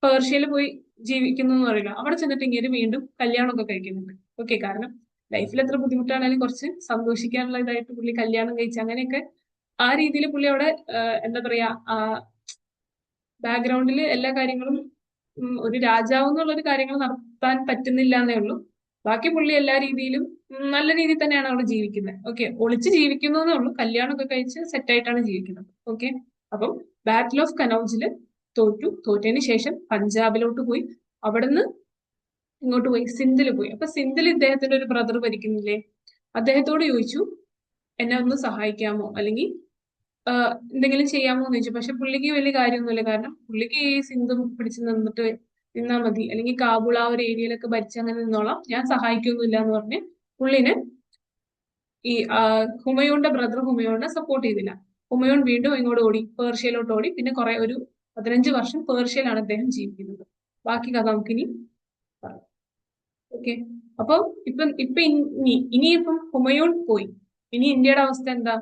പേർഷ്യയിൽ പോയി ജീവിക്കുന്നു എന്ന് പറയില്ല. അവിടെ ചെന്നിട്ട് ഇങ്ങനെ വീണ്ടും കല്യാണമൊക്കെ കഴിക്കുന്നുണ്ട്. ഓക്കെ. കാരണം ലൈഫിൽ എത്ര ബുദ്ധിമുട്ടാണെങ്കിലും കുറച്ച് സന്തോഷിക്കാനുള്ള ഇതായിട്ട് പുള്ളി കല്യാണം കഴിച്ച് അങ്ങനെയൊക്കെ ആ രീതിയിൽ പുള്ളി അവിടെ എന്താ പറയാ, ബാക്ക്ഗ്രൗണ്ടിൽ എല്ലാ കാര്യങ്ങളും ഒരു രാജാവ് എന്നുള്ളൊരു കാര്യങ്ങൾ നടത്താൻ പറ്റുന്നില്ല എന്നേ ഉള്ളൂ. ബാക്കി പുള്ളി എല്ലാ രീതിയിലും നല്ല രീതിയിൽ തന്നെയാണ് അവിടെ ജീവിക്കുന്നത്. ഓക്കെ. ഒളിച്ച് ജീവിക്കുന്നു എന്നേ ഉള്ളൂ. കല്യാണമൊക്കെ കഴിച്ച് സെറ്റായിട്ടാണ് ജീവിക്കുന്നത്. ഓക്കെ. അപ്പം ബാറ്റിൽ ഓഫ് കനൗജില് തോറ്റതിന് ശേഷം പഞ്ചാബിലോട്ട് പോയി. അവിടുന്ന് ഇങ്ങോട്ട് പോയി സിന്ധിൽ പോയി. അപ്പൊ സിന്ധിൽ ഇദ്ദേഹത്തിന്റെ ഒരു ബ്രദർ ഭരിക്കുന്നില്ലേ, അദ്ദേഹത്തോട് ചോദിച്ചു എന്നെ ഒന്ന് സഹായിക്കാമോ, അല്ലെങ്കിൽ എന്തെങ്കിലും ചെയ്യാമോ എന്ന് ചോദിച്ചു. പക്ഷെ പുള്ളിക്ക് വലിയ കാര്യമൊന്നുമില്ല. കാരണം പുള്ളിക്ക് ഈ സിന്ധും പിടിച്ച് നിന്നിട്ട് നിന്നാ മതി, അല്ലെങ്കിൽ കാബൂൾ ആ ഒരു ഏരിയയിലൊക്കെ ഭരിച്ച് അങ്ങനെ നിന്നോളാം, ഞാൻ സഹായിക്കൊന്നുമില്ല എന്ന് പറഞ്ഞ് പുള്ളിനെ ഈ ഹുമയൂണിന്റെ ബ്രദർ ഹുമയൂണിനെ സപ്പോർട്ട് ചെയ്തില്ല. ഹുമയൂൺ വീണ്ടും ഇങ്ങോട്ട് ഓടി, പേർഷ്യയിലോട്ട് ഓടി. പിന്നെ ഒരു 15 വർഷം പേർഷ്യയിലാണ് അദ്ദേഹം ജീവിക്കുന്നത്. ബാക്കി കഥ നമുക്കിനി പറയാം. ഓക്കെ. അപ്പൊ ഇനിയിപ്പം ഹുമയൂൺ പോയി. ഇനി ഇന്ത്യയുടെ അവസ്ഥ എന്താ?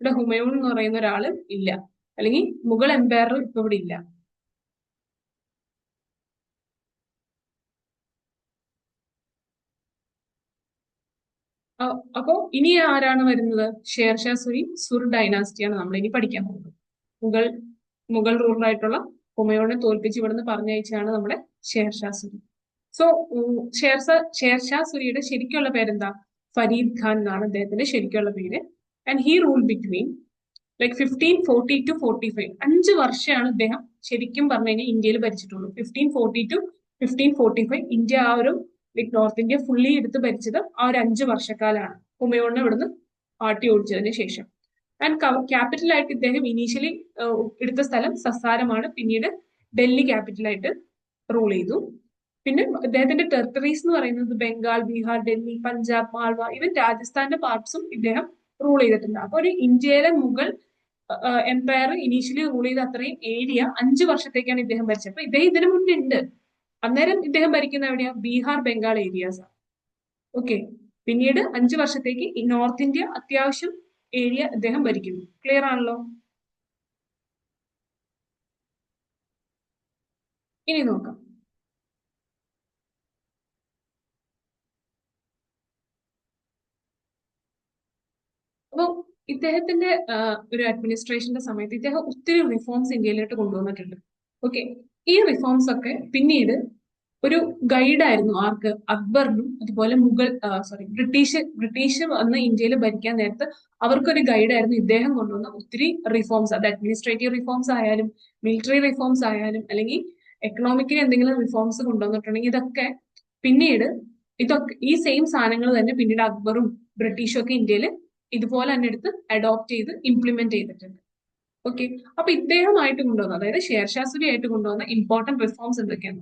ഇവിടെ ഹുമയൂൺ എന്ന് പറയുന്ന ഒരാള് ഇല്ല, അല്ലെങ്കിൽ മുഗൾ എംപയർ ഇപ്പൊ ഇവിടെ ഇല്ല. അപ്പോ ഇനി ആരാണ് വരുന്നത്? ഷേർഷാ സൂരി സുർ ഡൈനാസ്റ്റിയാണ് നമ്മൾ ഇനി പഠിക്കാൻ പോകുന്നത്. മുഗൾ മുഗൾ റൂളറായിട്ടുള്ള ഹുമയൂണിനെ തോൽപ്പിച്ച് ഇവിടുന്ന് പറഞ്ഞയച്ചാണ് നമ്മുടെ ഷേർഷാ സൂരി. സോ ഷേർഷാ സൂരിയുടെ ശരിക്കുള്ള പേരെന്താ? ഫരീദ് ഖാൻ എന്നാണ് അദ്ദേഹത്തിന്റെ ശരിക്കുള്ള പേര്. And he rule between 1540 to 45. 5 വർഷമാണ് അദ്ദേഹം ശരിക്കും പറഞ്ഞു കഴിഞ്ഞാൽ ഇന്ത്യയിൽ ഭരിച്ചിട്ടുള്ളൂ. 1540 to 1545 ഇന്ത്യ ആ ഒരു നോർത്ത് ഇന്ത്യ ഫുള്ളി എടുത്ത് ഭരിച്ചത് ആ ഒരു 5 വർഷക്കാലാണ്, ഹുമയൂണിനെ ഇവിടുന്ന് ആട്ടി ഓടിച്ചതിന് ശേഷം. ആൻഡ് ക്യാപിറ്റൽ ആയിട്ട് ഇദ്ദേഹം ഇനീഷ്യലി എടുത്ത സ്ഥലം സസാരമാണ്. പിന്നീട് ഡൽഹി ക്യാപിറ്റലായിട്ട് റൂൾ ചെയ്തു. പിന്നെ അദ്ദേഹത്തിന്റെ ടെറിട്ടറീസ് എന്ന് പറയുന്നത് ബംഗാൾ, ബീഹാർ, ഡൽഹി, പഞ്ചാബ്, മാൾവ, ഇവൻ രാജസ്ഥാന്റെ പാർട്സും ഇദ്ദേഹം റൂൾ ചെയ്തിട്ടുണ്ട്. അപ്പൊ ഒരു ഇന്ത്യയിലെ മുഗൾ എംപയർ ഇനീഷ്യലി റൂൾ ചെയ്ത അത്രയും ഏരിയ 5 വർഷത്തേക്കാണ് ഇദ്ദേഹം ഭരിച്ചത്. അപ്പൊ ഇദ്ദേഹം ഇതിനു മുന്നേ ഉണ്ട്. അന്നേരം ഇദ്ദേഹം ഭരിക്കുന്ന എവിടെയാ? ബീഹാർ, ബംഗാൾ ഏരിയാസ്. ഓക്കെ. പിന്നീട് 5 വർഷത്തേക്ക് ഈ നോർത്ത് ഇന്ത്യ അത്യാവശ്യം ഏരിയ ഇദ്ദേഹം ഭരിക്കുന്നു. ക്ലിയർ ആണല്ലോ? ഇനി നോക്കാം. അപ്പൊ ഇദ്ദേഹത്തിന്റെ ഒരു അഡ്മിനിസ്ട്രേഷന്റെ സമയത്ത് ഇദ്ദേഹം ഒത്തിരി റിഫോംസ് ഇന്ത്യയിലോട്ട് കൊണ്ടുവന്നിട്ടുണ്ട്. ഓക്കെ, ഈ റിഫോംസ് ഒക്കെ പിന്നീട് ഒരു ഗൈഡായിരുന്നു ആർക്ക്? അക്ബറിനും അതുപോലെ ബ്രിട്ടീഷ് വന്ന് ഇന്ത്യയിൽ ഭരിക്കാൻ നേരത്ത് അവർക്കൊരു ഗൈഡായിരുന്നു ഇദ്ദേഹം കൊണ്ടുവന്ന ഒത്തിരി റിഫോംസ്. അത് അഡ്മിനിസ്ട്രേറ്റീവ് റിഫോംസ് ആയാലും മിലിറ്ററി റിഫോംസ് ആയാലും അല്ലെങ്കിൽ എക്കണോമിക്കലി എന്തെങ്കിലും റിഫോംസ് കൊണ്ടുവന്നിട്ടുണ്ടെങ്കിൽ പിന്നീട് ഇതൊക്കെ ഈ സെയിം സാധനങ്ങൾ തന്നെ പിന്നീട് അക്ബറും ബ്രിട്ടീഷും ഒക്കെ ഇന്ത്യയിൽ ഇതുപോലെ തന്നെ എടുത്ത് അഡോപ്റ്റ് ചെയ്ത് ഇംപ്ലിമെന്റ് ചെയ്തിട്ടുണ്ട്. ഓക്കെ, അപ്പൊ ഇദ്ദേഹമായിട്ട് കൊണ്ടുവന്ന, അതായത് ഷേർഷാ സൂരി ആയിട്ട് കൊണ്ടുവന്ന ഇമ്പോർട്ടന്റ് റിഫോംസ് എന്തൊക്കെയാണ്?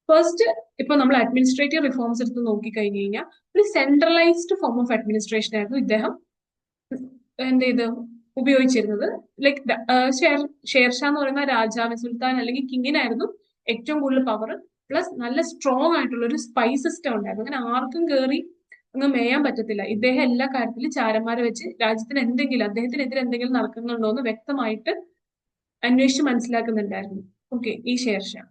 ഫസ്റ്റ്, ഇപ്പൊ നമ്മൾ അഡ്മിനിസ്ട്രേറ്റീവ് റിഫോംസ് എടുത്ത് നോക്കി കഴിഞ്ഞു കഴിഞ്ഞാൽ ഒരു സെൻട്രലൈസ്ഡ് ഫോം ഓഫ് അഡ്മിനിസ്ട്രേഷൻ ആയിരുന്നു ഇദ്ദേഹം എന്ത് ചെയ്ത് ഉപയോഗിച്ചിരുന്നത്. ലൈക്ക് ഷേർഷാ എന്ന് പറയുന്ന രാജാവ്, സുൽത്താൻ അല്ലെങ്കിൽ കിങ്ങിനായിരുന്നു ഏറ്റവും കൂടുതൽ പവർ. പ്ലസ് നല്ല സ്ട്രോങ് ആയിട്ടുള്ള ഒരു സ്പൈ സിസ്റ്റം ഉണ്ടായിരുന്നു. അങ്ങനെ ആർക്കും കയറി അങ്ങ് മേയാൻ പറ്റത്തില്ല. ഇദ്ദേഹം എല്ലാ കാര്യത്തിലും ചാരന്മാരെ വെച്ച് രാജ്യത്തിന് അദ്ദേഹത്തിനെതിരെ എന്തെങ്കിലും നടക്കുന്നുണ്ടോ എന്ന് വ്യക്തമായിട്ട് അന്വേഷിച്ച് മനസ്സിലാക്കുന്നുണ്ടായിരുന്നു. ഓക്കെ, ഈ ഷേർഷാ.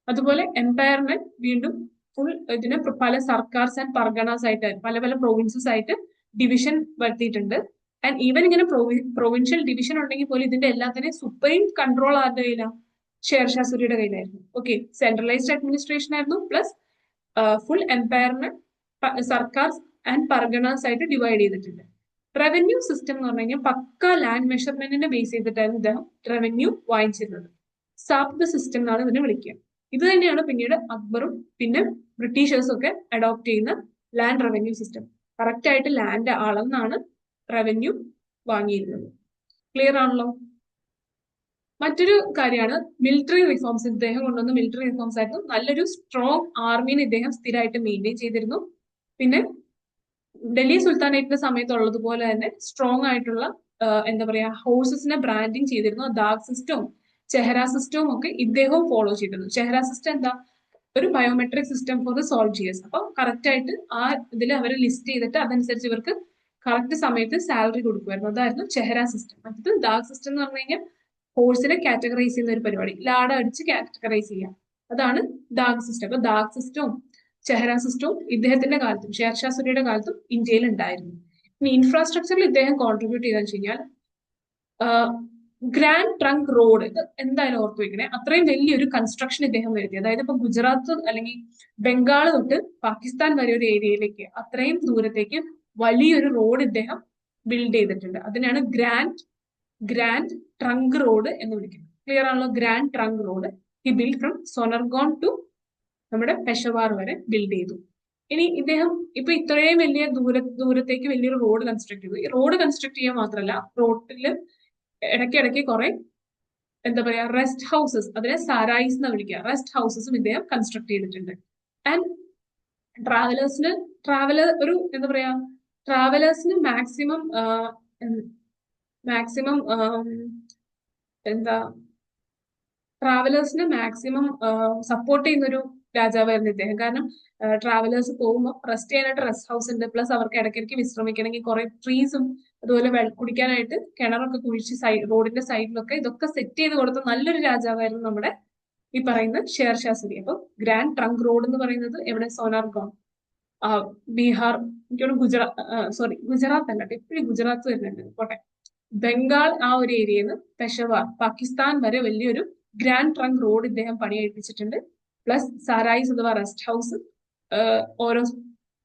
അതുപോലെ എംപയറിനെ വീണ്ടും ഫുൾ ഇതിന് പല സർക്കാർസ് ആൻഡ് പർഗണാസ് ആയിട്ട് പല പല പ്രൊവിൻസസ് ആയിട്ട് ഡിവിഷൻ വരുത്തിയിട്ടുണ്ട്. ആൻഡ് ഈവൻ ഇങ്ങനെ പ്രൊവിൻഷ്യൽ ഡിവിഷൻ ഉണ്ടെങ്കിൽ പോലും ഇതിന്റെ എല്ലാത്തിനെയും സുപ്രീം കൺട്രോൾ ആരുടെ കയ്യിലാണ്? ഷേർഷാ സൂരിയുടെ കയ്യിലായിരുന്നു. ഓക്കെ, സെൻട്രലൈസ്ഡ് അഡ്മിനിസ്ട്രേഷൻ ആയിരുന്നു. പ്ലസ് ഫുൾ എംപയറിനെ സർക്കാർ ആൻഡ് പർഗണാസ് ആയിട്ട് ഡിവൈഡ് ചെയ്തിട്ടുണ്ട്. റവന്യൂ സിസ്റ്റം എന്ന് പറഞ്ഞു കഴിഞ്ഞാൽ പക്ക ലാൻഡ് മെഷർമെന്റിനെ ബേസ് ചെയ്തിട്ടായിരുന്നു ഇദ്ദേഹം റവന്യൂ വാങ്ങിച്ചിരുന്നത്. സാപ്ത സിസ്റ്റം എന്നാണ് ഇതിനെ വിളിക്കുക. ഇത് തന്നെയാണ് പിന്നീട് അക്ബറും പിന്നെ ബ്രിട്ടീഷേഴ്സും ഒക്കെ അഡോപ്റ്റ് ചെയ്യുന്ന ലാൻഡ് റവന്യൂ സിസ്റ്റം. കറക്റ്റ് ആയിട്ട് ലാൻഡ് അളന്നാണ് റവന്യൂ വാങ്ങിയിരുന്നത്. ക്ലിയർ ആണല്ലോ? മറ്റൊരു കാര്യമാണ് മിലിറ്ററി റിഫോംസ്. ഇദ്ദേഹം കൊണ്ടുവന്ന മിലിറ്ററി റിഫോംസ് ആയിരുന്നു. നല്ലൊരു സ്ട്രോങ് ആർമീനെ ഇദ്ദേഹം സ്ഥിരമായിട്ട് മെയിൻറ്റെയിൻ ചെയ്തിരുന്നു. പിന്നെ ഡൽഹി സുൽത്താനേറ്റിന്റെ സമയത്തുള്ളതുപോലെ തന്നെ സ്ട്രോങ് ആയിട്ടുള്ള എന്താ പറയാ ഹോഴ്സസിനെ ബ്രാൻഡിങ് ചെയ്തിരുന്നു. ദാഗ് സിസ്റ്റവും ചെഹ്റ സിസ്റ്റവും ഒക്കെ ഇദ്ദേഹവും ഫോളോ ചെയ്തിരുന്നു. ചെഹ്റ സിസ്റ്റം എന്താ? ഒരു biometric system for the soldiers. അപ്പൊ കറക്റ്റ് ആയിട്ട് ആ ഇതിൽ അവർ ലിസ്റ്റ് ചെയ്തിട്ട് അതനുസരിച്ച് ഇവർക്ക് കറക്റ്റ് സമയത്ത് സാലറി കൊടുക്കുമായിരുന്നു. അതായിരുന്നു ചെഹ്റ സിസ്റ്റം. മറ്റത് ദാഗ് സിസ്റ്റം എന്ന് പറഞ്ഞു കഴിഞ്ഞാൽ ഹോഴ്സിനെ കാറ്റഗറൈസ് ചെയ്യുന്ന ഒരു പരിപാടി, ലാഡ അടിച്ച് കാറ്റഗറൈസ് ചെയ്യാം. അതാണ് ദാഗ് സിസ്റ്റം. അപ്പൊ ദാഗ് സിസ്റ്റവും ചെഹ്റ സിസ്റ്റവും ഇദ്ദേഹത്തിന്റെ കാലത്തും ഷേർഷാ സൂരിയുടെ കാലത്തും ഇന്ത്യയിൽ ഉണ്ടായിരുന്നു. ഇനി ഇൻഫ്രാസ്ട്രക്ചറിൽ ഇദ്ദേഹം കോൺട്രിബ്യൂട്ട് ചെയ്തെന്ന് വെച്ച് കഴിഞ്ഞാൽ ഗ്രാൻഡ് ട്രങ്ക് റോഡ്, ഇത് എന്തായാലും ഓർത്തു വെക്കണേ. അത്രയും വലിയൊരു കൺസ്ട്രക്ഷൻ ഇദ്ദേഹം വരുത്തി. അതായത് ഇപ്പൊ ഗുജറാത്ത് അല്ലെങ്കിൽ ബംഗാൾ തൊട്ട് പാകിസ്ഥാൻ വരെ ഒരു ഏരിയയിലേക്ക് അത്രയും ദൂരത്തേക്ക് വലിയൊരു റോഡ് ഇദ്ദേഹം ബിൽഡ് ചെയ്തിട്ടുണ്ട്. അതിനാണ് ഗ്രാൻഡ് ട്രങ്ക് റോഡ് എന്ന് വിളിക്കുന്നത്. ക്ലിയർ ആണല്ലോ? Grand trunk road he build from Sonargaon to നമ്മുടെ പെഷവാർ വരെ ബിൽഡ് ചെയ്തു. ഇനി ഇദ്ദേഹം ഇപ്പൊ ഇത്രയും വലിയ ദൂരത്തേക്ക് വലിയൊരു റോഡ് കൺസ്ട്രക്ട് ചെയ്തു. ഈ റോഡ് കൺസ്ട്രക്ട് ചെയ്യുക മാത്രമല്ല, റോഡില് ഇടയ്ക്കിടയ്ക്ക് കുറെ എന്താ പറയാ റെസ്റ്റ് ഹൗസസ്, അതിനെ സാരായിസ് എന്ന് വിളിക്കുക, റെസ്റ്റ് ഹൗസസും ഇദ്ദേഹം കൺസ്ട്രക്ട് ചെയ്തിട്ടുണ്ട്. ആൻഡ് ഒരു എന്താ പറയാ ട്രാവലേഴ്സിന് മാക്സിമം എന്താ ട്രാവലേഴ്സിനെ മാക്സിമം സപ്പോർട്ട് ചെയ്യുന്ന ഒരു രാജാവായിരുന്നു ഇദ്ദേഹം. കാരണം ട്രാവലേഴ്സ് പോകുമ്പോൾ റെസ്റ്റ് ചെയ്യാനായിട്ട് റെസ്റ്റ് ഹൗസ് ഉണ്ട്. പ്ലസ് അവർക്ക് ഇടയ്ക്കിടയ്ക്ക് വിശ്രമിക്കണമെങ്കിൽ കുറെ ട്രീസും അതുപോലെ കുടിക്കാനായിട്ട് കിണറൊക്കെ കുഴിച്ച് റോഡിന്റെ സൈഡിലൊക്കെ ഇതൊക്കെ സെറ്റ് ചെയ്ത് കൊടുത്ത നല്ലൊരു രാജാവായിരുന്നു നമ്മുടെ ഈ പറയുന്ന ഷേർഷാ സൂരി. അപ്പൊ ഗ്രാൻഡ് ട്രങ്ക് റോഡ് എന്ന് പറയുന്നത് എവിടെ? സോനാർഗോൺ, ബീഹാർ, എനിക്കൊരു ഗുജറാത്ത് അല്ല, എപ്പോഴും ഗുജറാത്ത് വരുന്നുണ്ട്, പോട്ടെ, ബംഗാൾ ആ ഒരു ഏരിയയിൽ നിന്ന് പെഷവാർ പാകിസ്ഥാൻ വരെ വലിയൊരു ഗ്രാൻഡ് ട്രങ്ക് റോഡ് ഇദ്ദേഹം പണിയെടുപ്പിച്ചിട്ടുണ്ട്. പ്ലസ് സാരായിസ് അഥവാ റെസ്റ്റ് ഹൗസ് ഓരോ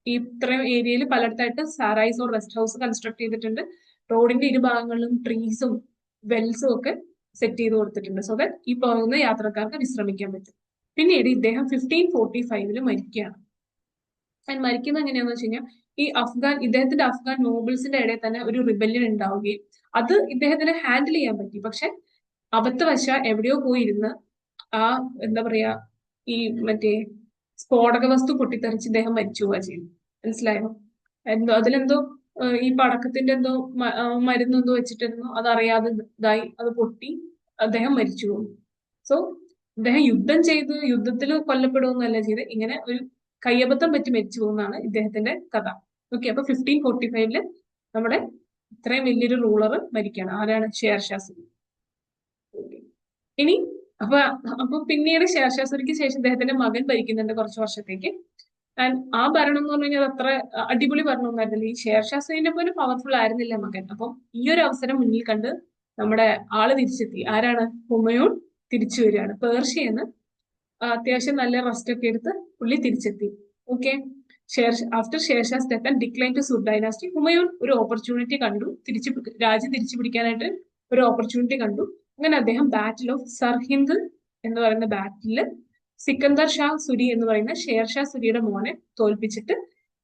ഇത്രയും ഏരിയയിൽ പലയിടത്തായിട്ട് സാരായിസ് ഓർ റെസ്റ്റ് ഹൗസ് കൺസ്ട്രക്ട് ചെയ്തിട്ടുണ്ട്. റോഡിന്റെ ഇരുഭാഗങ്ങളിലും ട്രീസും വെൽസും ഒക്കെ സെറ്റ് ചെയ്ത് കൊടുത്തിട്ടുണ്ട്. സോ ദാറ്റ് ഈ പോകുന്ന യാത്രക്കാർക്ക് വിശ്രമിക്കാൻ പറ്റും. പിന്നീട് ഇദ്ദേഹം 1545 മരിക്കുകയാണ്. മരിക്കുന്നത് എങ്ങനെയാന്ന് വെച്ച് കഴിഞ്ഞാൽ ഇദ്ദേഹത്തിന്റെ അഫ്ഗാൻ നോബിൾസിന്റെ ഇടയിൽ തന്നെ ഒരു റിബല്യൻ ഉണ്ടാവുകയും അത് ഇദ്ദേഹത്തിന് ഹാൻഡിൽ ചെയ്യാൻ പറ്റി. പക്ഷെ അബദ്ധവശ എവിടെയോ പോയിരുന്ന് ആ എന്താ പറയാ ഈ മറ്റേ സ്ഫോടക വസ്തു പൊട്ടിത്തെറിച്ച് ഇദ്ദേഹം മരിച്ചു പോവുക ചെയ്തു. മനസ്സിലായോ? അതിലെന്തോ ഈ പടക്കത്തിന്റെ എന്തോ മരുന്നെന്തോ വെച്ചിട്ടിരുന്നു, അതറിയാതെ ഇതായി അത് പൊട്ടി അദ്ദേഹം മരിച്ചു പോകും. സോ അദ്ദേഹം യുദ്ധത്തിൽ കൊല്ലപ്പെടുകയൊന്നുമല്ല ചെയ്ത്, ഇങ്ങനെ ഒരു കയ്യബദ്ധം പറ്റി മരിച്ചു പോകുന്നതാണ് ഇദ്ദേഹത്തിന്റെ കഥ. ഓക്കെ, അപ്പൊ 1545 നമ്മുടെ ഇത്രയും വലിയൊരു റൂളർ മരിക്കുകയാണ്. ആരാണ്? ഷേർഷാ സൂരി. ഇനി അപ്പൊ അപ്പൊ പിന്നീട് ഷേർഷാ സൂരിക്ക് ശേഷം ഇദ്ദേഹത്തിന്റെ മകൻ ഭരിക്കുന്നുണ്ട് കുറച്ച് വർഷത്തേക്ക്. ആൻഡ് ആ ഭരണം എന്ന് പറഞ്ഞു കഴിഞ്ഞാൽ അത്ര അടിപൊളി ഭരണമൊന്നായിരുന്നില്ല. ഈ ഷേർഷാ സൂരിനെ പോലെ പവർഫുൾ ആയിരുന്നില്ല മകൻ. അപ്പം ഈ ഒരു അവസരം മുന്നിൽ കണ്ട് നമ്മുടെ ആള് തിരിച്ചെത്തി. ആരാണ്? ഹുമയൂൺ തിരിച്ചു വരികയാണ്. പേർഷ്യന്ന് അത്യാവശ്യം നല്ല റെസ്റ്റ് ഒക്കെ എടുത്ത് പുള്ളി തിരിച്ചെത്തി. Okay. After Sher Shah's death and decline to Sur dynasty, Humayun ഒരു ഓപ്പർച്യൂണിറ്റി കണ്ടു, രാജ്യം തിരിച്ചു പിടിക്കാനായിട്ട് ഒരു ഓപ്പർച്യൂണിറ്റി കണ്ടു. അങ്ങനെ അദ്ദേഹം ബാറ്റിൽ ഓഫ് സർഹിന്ദ് എന്ന് പറയുന്ന ബാറ്റില് സിക്കന്ദർ ഷാ സുരി എന്ന് പറയുന്ന ഷേർഷാ സുരിയുടെ മോനെ തോൽപ്പിച്ചിട്ട്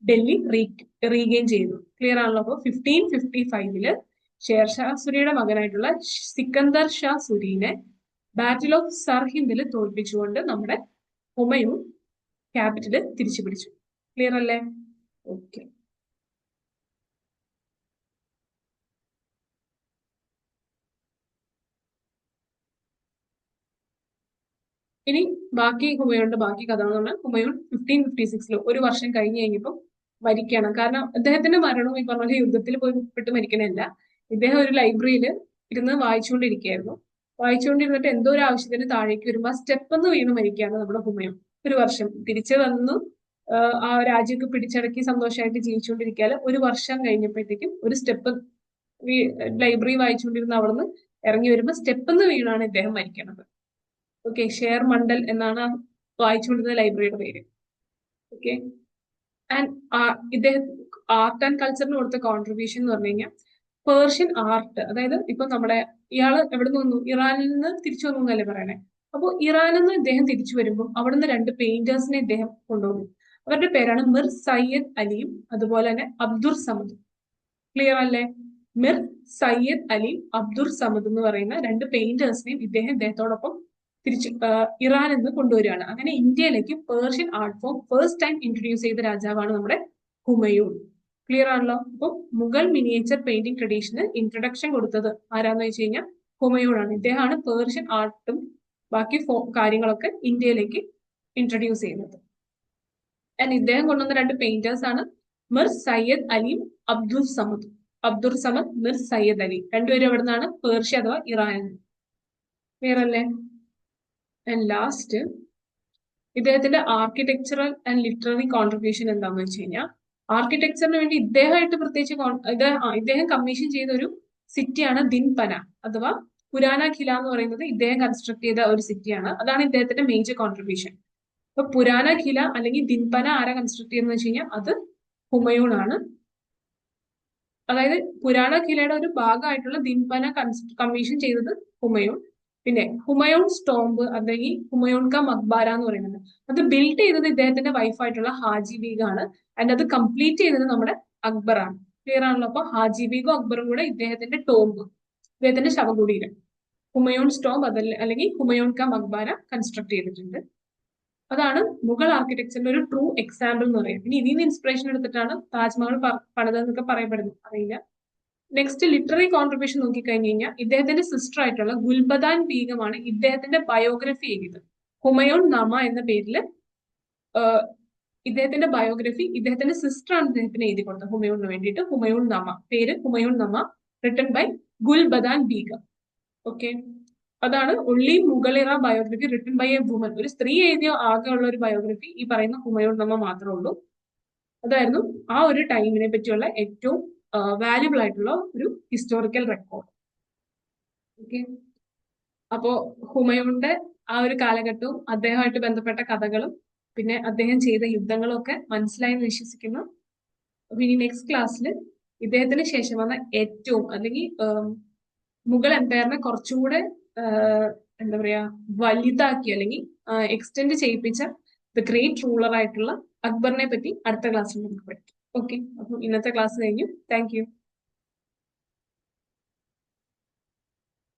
ഡൽഹി റീഗെയിൻ ചെയ്തു. ക്ലിയർ ആണല്ലോ? അപ്പൊ 1555 ഷേർഷാ സുരിയുടെ മകനായിട്ടുള്ള സിക്കന്ദർ ഷാ സുരീനെ ബാറ്റിൽ ഓഫ് സർഹിന്ദിൽ തോൽപ്പിച്ചുകൊണ്ട് നമ്മുടെ ഹുമയൂൺ ക്യാപിറ്റല് തിരിച്ചു പിടിച്ചു. ക്ലിയർ അല്ലേ? ഓക്കെ. ഇനി ബാക്കി ഹുമയൂണിന്റെ ബാക്കി കഥ എന്ന് പറഞ്ഞാൽ ഹുമയൂൺ 1556 ഒരു വർഷം കഴിഞ്ഞ് കഴിഞ്ഞപ്പോൾ മരിക്കുകയാണ്. കാരണം അദ്ദേഹത്തിന്റെ മരണവും ഈ പറഞ്ഞ യുദ്ധത്തിൽ പോയി പെട്ട് മരിക്കണല്ല. ഇദ്ദേഹം ഒരു ലൈബ്രറിയിൽ ഇരുന്ന് വായിച്ചുകൊണ്ടിരിക്കുകയായിരുന്നു. വായിച്ചുകൊണ്ടിരുന്നിട്ട് എന്തോ ഒരു ആവശ്യത്തിന് താഴേക്ക് വരുമ്പോൾ ആ സ്റ്റെപ്പ് എന്ന് വീണ് മരിക്കുകയാണ് നമ്മുടെ ഹുമയൂൺ. ഒരു വർഷം തിരിച്ചു വന്നു ആ രാജ്യമൊക്കെ പിടിച്ചടക്കി സന്തോഷമായിട്ട് ജീവിച്ചുകൊണ്ടിരിക്കാല് ഒരു വർഷം കഴിഞ്ഞപ്പോഴത്തേക്കും ഒരു സ്റ്റെപ്പ് ലൈബ്രറി വായിച്ചുകൊണ്ടിരുന്ന അവിടുന്ന് ഇറങ്ങി വരുമ്പോൾ സ്റ്റെപ്പ് എന്ന് വീണാണ് ഇദ്ദേഹം മരിക്കുന്നത്. ഓക്കെ. ഷേർ മണ്ഡൽ എന്നാണ് വായിച്ചുകൊണ്ടിരുന്ന ലൈബ്രറിയുടെ പേര്. ഓക്കെ. ആൻഡ് ഇദ്ദേഹം ആർട്ട് ആൻഡ് കൾച്ചറിന് കൊടുത്ത കോൺട്രിബ്യൂഷൻ എന്ന് പറഞ്ഞു കഴിഞ്ഞാൽ പേർഷ്യൻ ആർട്ട്, അതായത് ഇപ്പൊ നമ്മുടെ ഇയാള് എവിടെ നിന്ന് വന്നു? ഇറാനിൽ നിന്ന് തിരിച്ചു വന്നു എന്നല്ലേ പറയണേ. അപ്പോൾ ഇറാനിൽ നിന്ന് ഇദ്ദേഹം തിരിച്ചു വരുമ്പോൾ അവിടുന്ന് 2 പെയിന്റേഴ്സിനെ ഇദ്ദേഹം കൊണ്ടുവന്നു. അവരുടെ പേരാണ് മിർ സയ്യദ് അലിയും അതുപോലെ തന്നെ അബ്ദുർ സമദും. ക്ലിയർ അല്ലേ? മിർ സയ്യദ് അലിയും അബ്ദുർ സമദ് എന്ന് പറയുന്ന 2 പെയിന്റേഴ്സിനെയും ഇദ്ദേഹത്തോടൊപ്പം തിരിച്ച് ഇറാനിൽ നിന്ന് കൊണ്ടുവരികയാണ്. അങ്ങനെ ഇന്ത്യയിലേക്ക് Persian art form first time introduce ചെയ്ത രാജാവാണ് നമ്മുടെ ഹുമയൂൺ. ക്ലിയർ ആണല്ലോ? അപ്പം മുഗൾ മിനിയേച്ചർ പെയിന്റിംഗ് ട്രഡീഷന് ഇൻട്രൊഡക്ഷൻ കൊടുത്തത് ആരാന്ന് വെച്ച് കഴിഞ്ഞാൽ ഹുമയൂൺ ആണ്. ഇദ്ദേഹമാണ് പേർഷ്യൻ ആർട്ടും ബാക്കി കാര്യങ്ങളൊക്കെ ഇന്ത്യയിലേക്ക് ഇൻട്രൊഡ്യൂസ് ചെയ്യുന്നത്. ആൻഡ് ഇദ്ദേഹം കൊണ്ടുവന്ന 2 പെയിന്റേഴ്സ് ആണ് മിർ സയ്യദ് അലിയും അബ്ദുൽ സമദ്. അബ്ദുൾ സമദ്, മിർ സയ്യദ് അലി, രണ്ടുപേരും എവിടെ നിന്നാണ്? പേർഷ്യ അഥവാ ഇറാനിൽ നിന്ന്. ക്ലിയർ അല്ലേ? ആൻഡ് ലാസ്റ്റ് ഇദ്ദേഹത്തിന്റെ ആർക്കിടെക്ചറൽ ആൻഡ് ലിറ്റററി കോൺട്രിബ്യൂഷൻ എന്താണെന്ന് വെച്ച് കഴിഞ്ഞാൽ ആർക്കിടെക്ചറിന് വേണ്ടി ഇദ്ദേഹമായിട്ട് പ്രത്യേകിച്ച് ഇദ്ദേഹം കമ്മീഷൻ ചെയ്ത ഒരു സിറ്റിയാണ് ദിൻപന അഥവാ പുരാന ഖില എന്ന് പറയുന്നത്. ഇദ്ദേഹം കൺസ്ട്രക്ട് ചെയ്ത ഒരു സിറ്റിയാണ്. അതാണ് ഇദ്ദേഹത്തിന്റെ മേജർ കോൺട്രിബ്യൂഷൻ. അപ്പൊ പുരാന ഖില അല്ലെങ്കിൽ ദിൻപന ആരാ കൺസ്ട്രക്ട് ചെയ്തെന്ന് വെച്ച് കഴിഞ്ഞാൽ അത് ഹുമയൂൺ ആണ്. അതായത് പുരാന ഖിലയുടെ ഒരു ഭാഗമായിട്ടുള്ള ദിൻപന കമ്മീഷൻ ചെയ്തത് ഹുമയൂൺ. പിന്നെ ഹുമയൂൺ സ്റ്റോംബ് അല്ലെങ്കിൽ ഹുമയൂൺ കാ മക്ബാര എന്ന് പറയുന്നത് അത് ബിൽഡ് ചെയ്തത് ഇദ്ദേഹത്തിന്റെ വൈഫായിട്ടുള്ള ഹാജി ബീഗ് ആണ്. ആൻഡ് അത് കംപ്ലീറ്റ് ചെയ്തത് നമ്മുടെ അക്ബറാണ്. ക്ലിയർ ആണല്ലോ? അപ്പൊ ഹാജി ബീഗും അക്ബറും കൂടെ ഇദ്ദേഹത്തിന്റെ ടോംബ്, ഇദ്ദേഹത്തിന്റെ ശവകുടീരം ഹുമയൂൺ സ്റ്റോംബ് അല്ലെങ്കിൽ ഹുമയൂൺ കാ മക്ബാര കൺസ്ട്രക്ട് ചെയ്തിട്ടുണ്ട്. അതാണ് മുഗൾ ആർക്കിടെക്ചറിന്റെ ഒരു ട്രൂ എക്സാമ്പിൾ എന്ന് പറയുന്നത്. ഇനി ഇതിൽ നിന്ന് ഇൻസ്പിറേഷൻ എടുത്തിട്ടാണ് താജ്മഹൽ പണിതെന്നൊക്കെ പറയപ്പെടുന്നത്, അറിയില്ല. നെക്സ്റ്റ് ലിറ്റററി കോൺട്രിബ്യൂഷൻ നോക്കിക്കഴിഞ്ഞ് കഴിഞ്ഞാൽ ഇദ്ദേഹത്തിന്റെ സിസ്റ്റർ ആയിട്ടുള്ള ഗുൽബദാൻ ബീഗമാണ് ഇദ്ദേഹത്തിന്റെ ബയോഗ്രഫി എഴുതിയത്. ഹുമയൂൺ നാമ എന്ന പേരില് ഇദ്ദേഹത്തിന്റെ ബയോഗ്രഫി ഇദ്ദേഹത്തിന്റെ സിസ്റ്റർ ആണ് ഇദ്ദേഹത്തിന് എഴുതി കൊടുത്തത് ഹുമയൂണിന് വേണ്ടിയിട്ട്. ഹുമയൂൺ നാമ, പേര് Humayun Nama, written by Gulbadan Begum. Okay. അതാണ് ഒൺലി മുഗളിറ biography written by a woman. ഒരു സ്ത്രീ എഴുതിയ ആകെ ഉള്ള ഒരു ബയോഗ്രഫി ഈ പറയുന്ന ഹുമയൂൺ നാമ മാത്രമേ ഉള്ളൂ. അതായിരുന്നു ആ ഒരു ടൈമിനെ പറ്റിയുള്ള ഏറ്റവും വാല്യുബിൾ ആയിട്ടുള്ള ഒരു ഹിസ്റ്റോറിക്കൽ റെക്കോർഡ്. ഓക്കെ. അപ്പോ ഹുമയൂണിന്റെ ആ ഒരു കാലഘട്ടവും അദ്ദേഹമായിട്ട് ബന്ധപ്പെട്ട കഥകളും പിന്നെ അദ്ദേഹം ചെയ്ത യുദ്ധങ്ങളും ഒക്കെ മനസ്സിലായി എന്ന് വിശ്വസിക്കുന്നു. അപ്പൊ ഇനി നെക്സ്റ്റ് ക്ലാസ്സിൽ ഇദ്ദേഹത്തിന് ശേഷം വന്ന ഏറ്റവും അല്ലെങ്കിൽ മുഗൾ എംപയറിനെ കുറച്ചുകൂടെ എന്താ പറയാ വലുതാക്കി അല്ലെങ്കിൽ എക്സ്റ്റെൻഡ് ചെയ്യിപ്പിച്ച ദ ഗ്രേറ്റ് റൂളർ ആയിട്ടുള്ള അക്ബറിനെ പറ്റി അടുത്ത ക്ലാസ്സിൽ നമുക്ക് പഠിക്കും. ഓക്കെ. അപ്പം ഇന്നത്തെ ക്ലാസ് കഴിഞ്ഞു. Thank you.